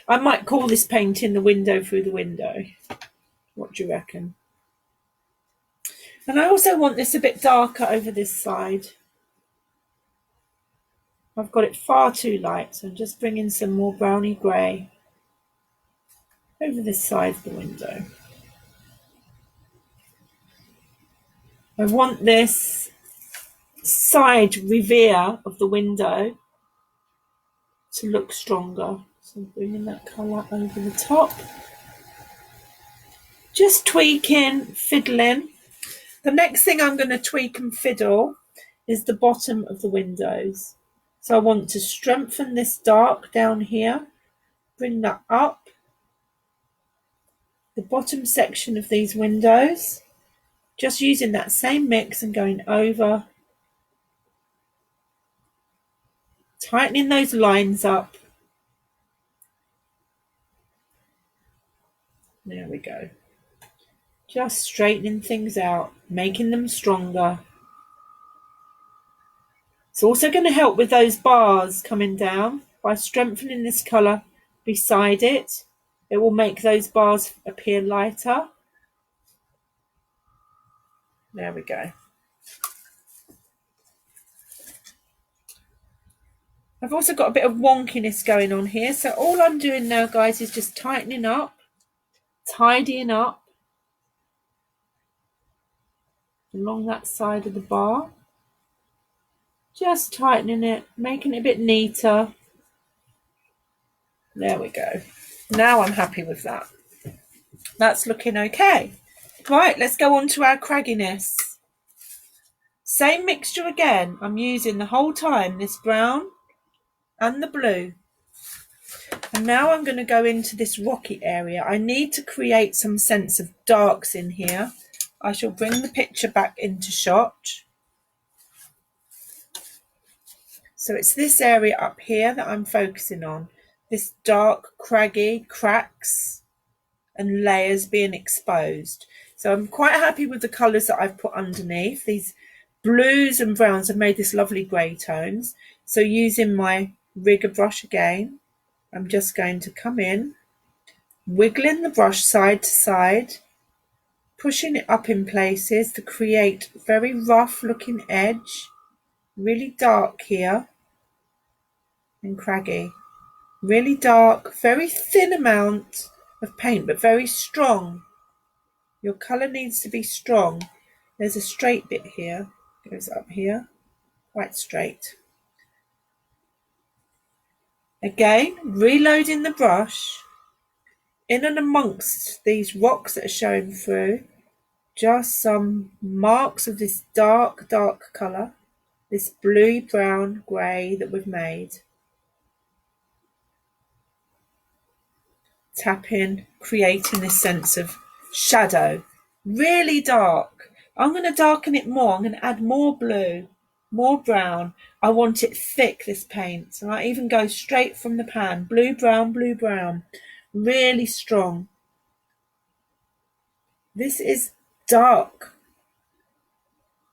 I might call this painting the window through the window. What do you reckon? And I also want this a bit darker over this side. I've got it far too light, so I'm just bringing some more browny grey over this side of the window. I want this side reveal of the window to look stronger. So I'm bringing that colour over the top. Just tweaking, fiddling. The next thing I'm going to tweak and fiddle is the bottom of the windows. So I want to strengthen this dark down here, bring that up. The bottom section of these windows, just using that same mix and going over, tightening those lines up. There we go. Just straightening things out, making them stronger. It's also going to help with those bars coming down by strengthening this colour beside it. It will make those bars appear lighter. There we go. I've also got a bit of wonkiness going on here. So all I'm doing now, guys, is just tightening up, tidying up along that side of the bar. Just tightening it, making it a bit neater. There we go. Now I'm happy with that. That's looking okay. Right, let's go on to our cragginess. Same mixture again. I'm using the whole time this brown and the blue. And now I'm going to go into this rocky area. I need to create some sense of darks in here. I shall bring the picture back into shot. So it's this area up here that I'm focusing on. This dark, craggy cracks and layers being exposed. So I'm quite happy with the colours that I've put underneath. These blues and browns have made this lovely grey tones. So using my rigger brush again, I'm just going to come in, wiggling the brush side to side, pushing it up in places to create a very rough looking edge, really dark here and craggy. Really dark, very thin amount of paint, but very strong. Your colour needs to be strong. There's a straight bit here, goes up here, quite straight. Again, reloading the brush, in and amongst these rocks that are showing through, just some marks of this dark colour, this bluey brown grey that we've made. Tap in, creating this sense of shadow. Really dark. I'm going to darken it more. I'm going to add more blue, more brown. I want it thick, this paint. So I even go straight from the pan. Blue, brown, really strong. This is dark.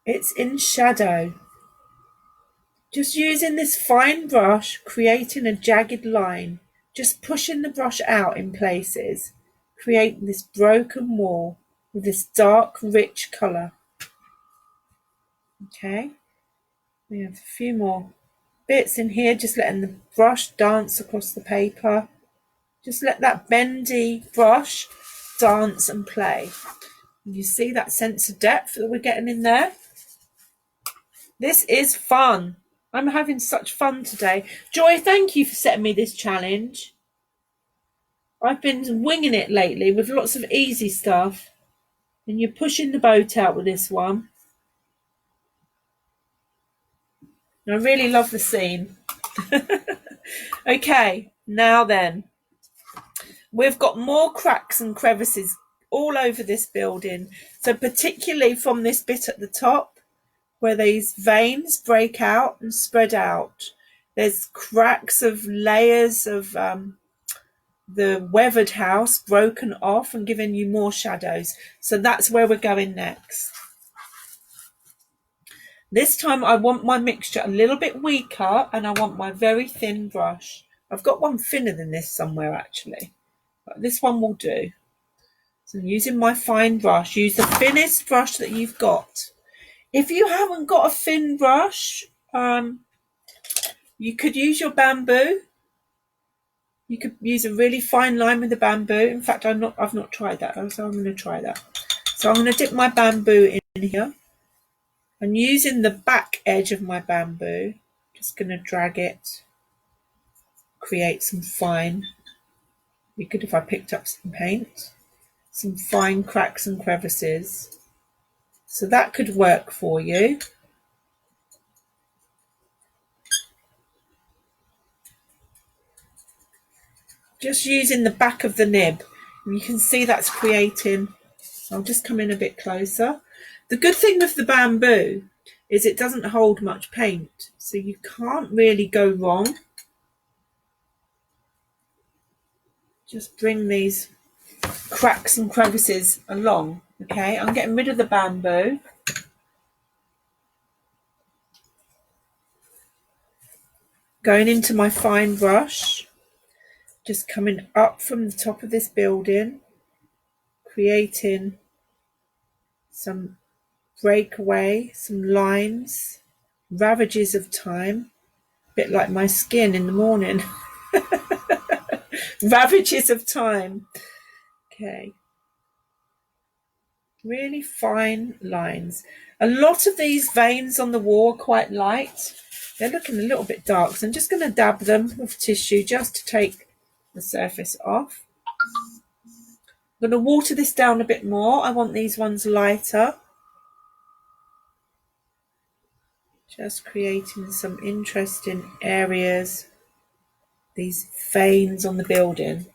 It's in shadow. Just using this fine brush, creating a jagged line, just pushing the brush out in places, creating this broken wall with this dark, rich colour. Okay, we have a few more bits in here, just letting the brush dance across the paper. Just let that bendy brush dance and play. You see that sense of depth that we're getting in there? This is fun. I'm having such fun today. Joy, thank you for setting me this challenge. I've been winging it lately with lots of easy stuff. And you're pushing the boat out with this one. I really love the scene. Okay, now then. We've got more cracks and crevices all over this building. So particularly from this bit at the top, where these veins break out and spread out. There's cracks of layers of the weathered house broken off and giving you more shadows. So that's where we're going next. This time I want my mixture a little bit weaker and I want my very thin brush. I've got one thinner than this somewhere actually, but this one will do. So I'm using my fine brush. Use the thinnest brush that you've got. If you haven't got a thin brush, you could use your bamboo. You could use a really fine line with the bamboo. In fact, I've not tried that, so I'm going to try that. So I'm going to dip my bamboo in here. And using the back edge of my bamboo, just going to drag it, create some fine. Be good if I picked up some paint. Some fine cracks and crevices. So that could work for you. Just using the back of the nib. And you can see that's creating. I'll just come in a bit closer. The good thing with the bamboo is it doesn't hold much paint. So you can't really go wrong. Just bring these cracks and crevices along. Okay, I'm getting rid of the bamboo. Going into my fine brush. Just coming up from the top of this building. Creating some breakaway, some lines, ravages of time. A bit like my skin in the morning. Ravages of time. Okay. Really fine lines. A lot of these veins on the wall are quite light. They're looking a little bit dark, so I'm just going to dab them with tissue just to take the surface off. I'm going to water this down a bit more. I want these ones lighter. Just creating some interesting areas. These veins on the building.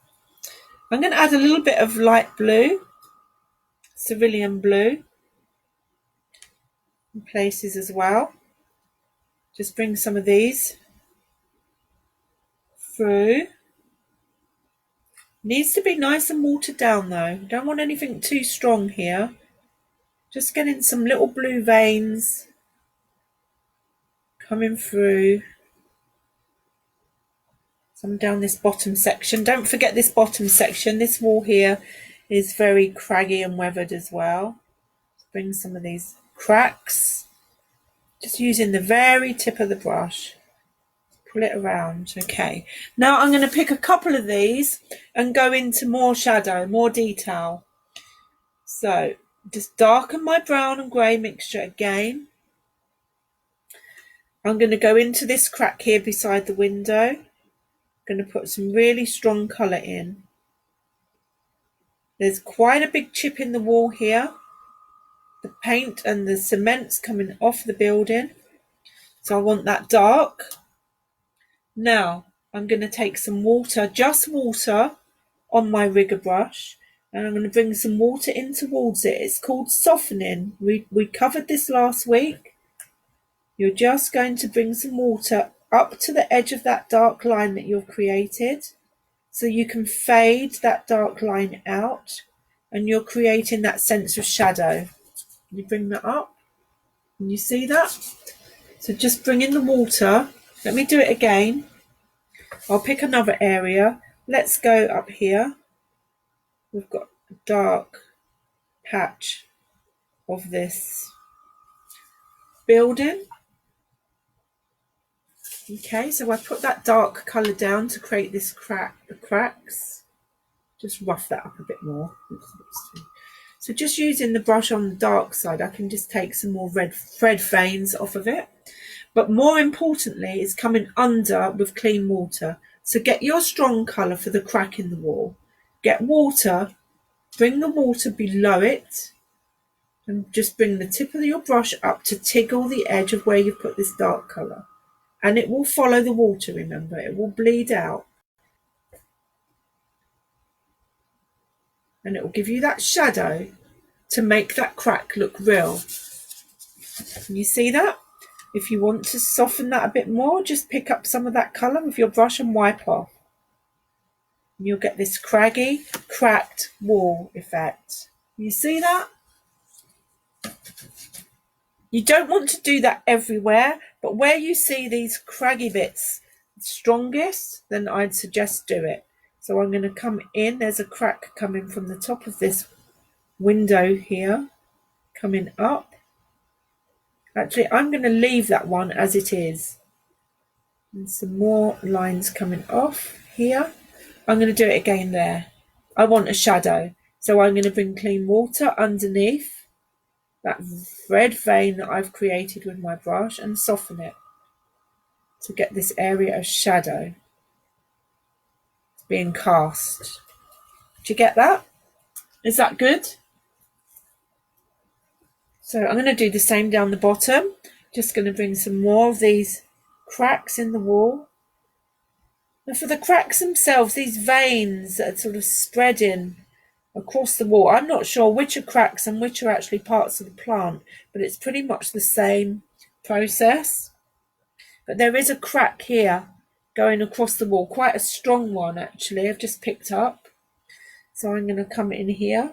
I'm going to add a little bit of light blue, cerulean blue, in places as well. Just bring some of these through. Needs to be nice and watered down though. Don't want anything too strong here. Just getting some little blue veins coming through. Some down this bottom section. Don't forget this bottom section. This wall here is very craggy and weathered as well. Bring some of these cracks. Just using the very tip of the brush. Pull it around. Okay. Now I'm going to pick a couple of these and go into more shadow, more detail. So just darken my brown and grey mixture again. I'm going to go into this crack here beside the window. I'm going to put some really strong colour in. There's quite a big chip in the wall here. The paint and the cement's coming off the building. So I want that dark. Now I'm going to take some water, just water, on my rigger brush, and I'm going to bring some water in towards it. It's called softening. We covered this last week. You're just going to bring some water up to the edge of that dark line that you've created, so you can fade that dark line out, and you're creating that sense of shadow. You bring that up, and you see that? So just bring in the water. Let me do it again. I'll pick another area. Let's go up here. We've got a dark patch of this building. Okay, so I put that dark colour down to create this the cracks. Just rough that up a bit more. So just using the brush on the dark side, I can just take some more red veins off of it. But more importantly, it's coming under with clean water. So get your strong colour for the crack in the wall. Get water, bring the water below it, and just bring the tip of your brush up to tickle the edge of where you've put this dark colour. And it will follow the water, remember, it will bleed out. And it will give you that shadow to make that crack look real. Can you see that? If you want to soften that a bit more, just pick up some of that colour with your brush and wipe off. And you'll get this craggy, cracked wall effect. You see that? You don't want to do that everywhere, but where you see these craggy bits strongest, then I'd suggest do it. So I'm going to come in. There's a crack coming from the top of this window here, coming up. Actually, I'm going to leave that one as it is. And some more lines coming off here. I'm going to do it again there. I want a shadow. So I'm going to bring clean water underneath that red vein that I've created with my brush and soften it to get this area of shadow being cast. Do you get that? Is that good? So I'm going to do the same down the bottom. Just going to bring some more of these cracks in the wall. And for the cracks themselves, these veins that are sort of spreading across the wall, I'm not sure which are cracks and which are actually parts of the plant, but it's pretty much the same process. But there is a crack here going across the wall, quite a strong one actually, I've just picked up. So I'm going to come in here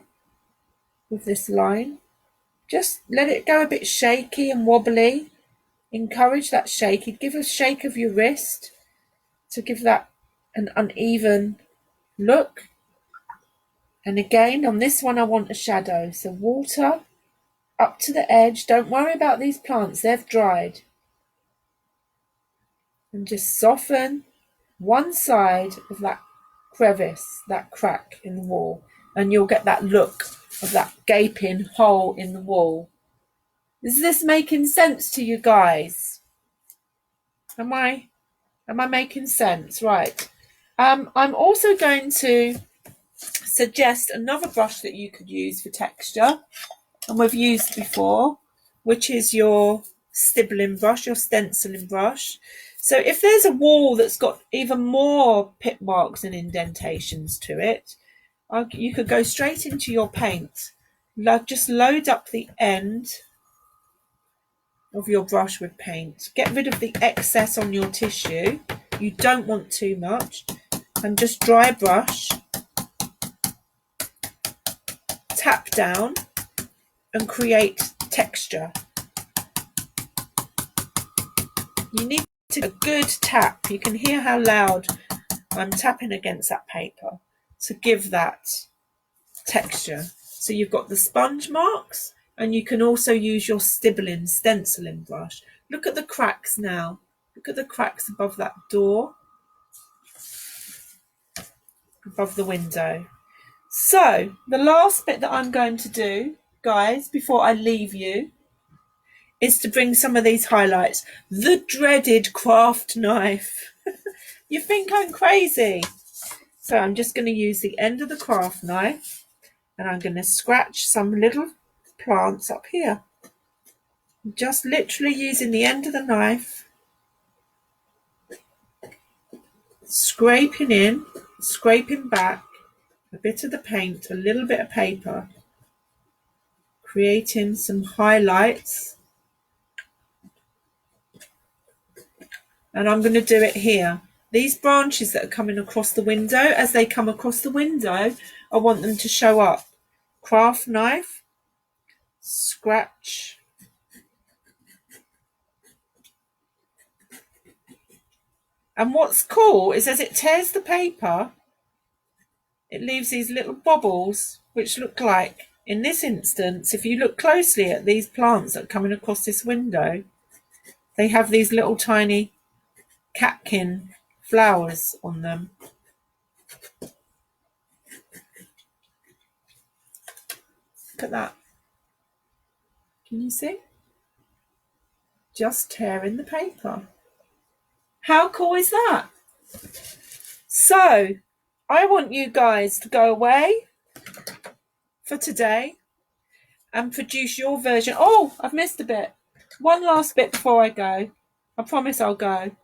with this line. Just let it go a bit shaky and wobbly. Encourage that shaky. Give a shake of your wrist to give that an uneven look. And again, on this one, I want a shadow. So water up to the edge. Don't worry about these plants. They've dried. And just soften one side of that crevice, that crack in the wall. And you'll get that look of that gaping hole in the wall. Is this making sense to you guys? Am I making sense? Right. I'm also going to suggest another brush that you could use for texture, and we've used before, which is your stippling brush, your stenciling brush. So if there's a wall that's got even more pit marks and indentations to it, you could go straight into your paint. Just load up the end of your brush with paint. Get rid of the excess on your tissue. You don't want too much. And just dry brush, tap down and create texture. You need a good tap. You can hear how loud I'm tapping against that paper to give that texture. So you've got the sponge marks, and you can also use your stenciling brush. Look at the cracks now. Look at the cracks above that door, above the window. So the last bit that I'm going to do, guys, before I leave you, is to bring some of these highlights. The dreaded craft knife. You think I'm crazy? So I'm just going to use the end of the craft knife And I'm going to scratch some little plants up here. Just literally using the end of the knife, scraping in, scraping back a bit of the paint, a little bit of paper, creating some highlights. And I'm going to do it here. These branches that are coming across the window, as they come across the window, I want them to show up. Craft knife, scratch. And what's cool is as it tears the paper, it leaves these little bobbles, which look like, in this instance, if you look closely at these plants that are coming across this window, they have these little tiny catkin flowers on them. Look at that. Can you see? Just tearing the paper. How cool is that? So, I want you guys to go away for today and produce your version. Oh, I've missed a bit. One last bit before I go. I promise I'll go.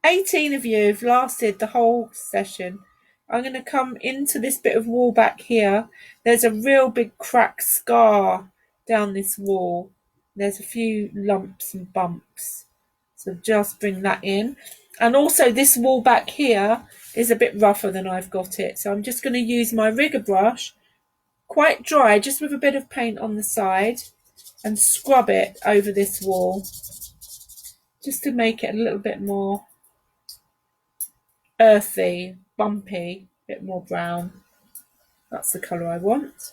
18 of you have lasted the whole session. I'm going to come into this bit of wall back here. There's a real big crack scar down this wall. There's a few lumps and bumps. So just bring that in. And also this wall back here is a bit rougher than I've got it. So I'm just going to use my rigger brush, quite dry, just with a bit of paint on the side, and scrub it over this wall just to make it a little bit more earthy, bumpy, a bit more brown. That's the colour I want.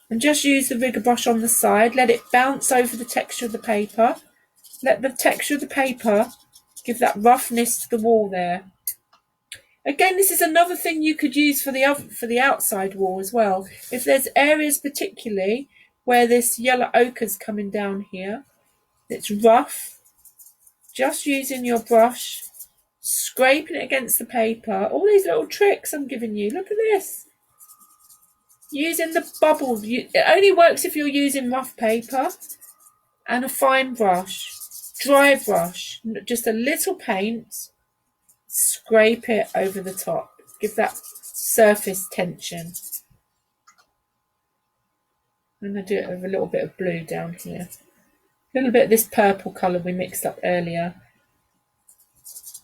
And just use the rigger brush on the side, let it bounce over the texture of the paper. Let the texture of the paper give that roughness to the wall there. Again, this is another thing you could use for the outside wall as well. If there's areas particularly where this yellow ochre's coming down here, it's rough, just using your brush, scraping it against the paper. All these little tricks I'm giving you. Look at this. Using the bubbles. It only works if you're using rough paper and a fine brush. Dry brush. Just a little paint. Scrape it over the top. Give that surface tension. I'm going to do it with a little bit of blue down here. A little bit of this purple colour we mixed up earlier.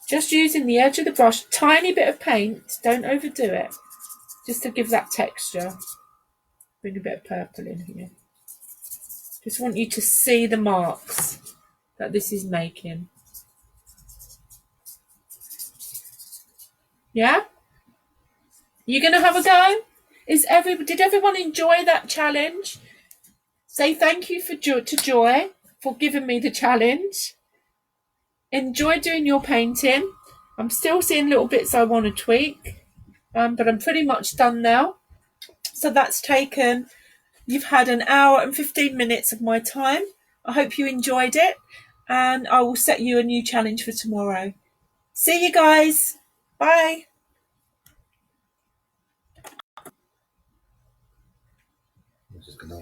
Just using the edge of the brush, tiny bit of paint, don't overdo it, just to give that texture. Bring a bit of purple in here. Just want you to see the marks that this is making. Yeah? You going to have a go? Did everyone enjoy that challenge? Say thank you to Joy for giving me the challenge. Enjoy doing your painting. I'm still seeing little bits I want to tweak, but I'm pretty much done now. So that's taken, you've had an hour and 15 minutes of my time. I hope you enjoyed it, and I will set you a new challenge for tomorrow. See you guys. Bye. I'm just going to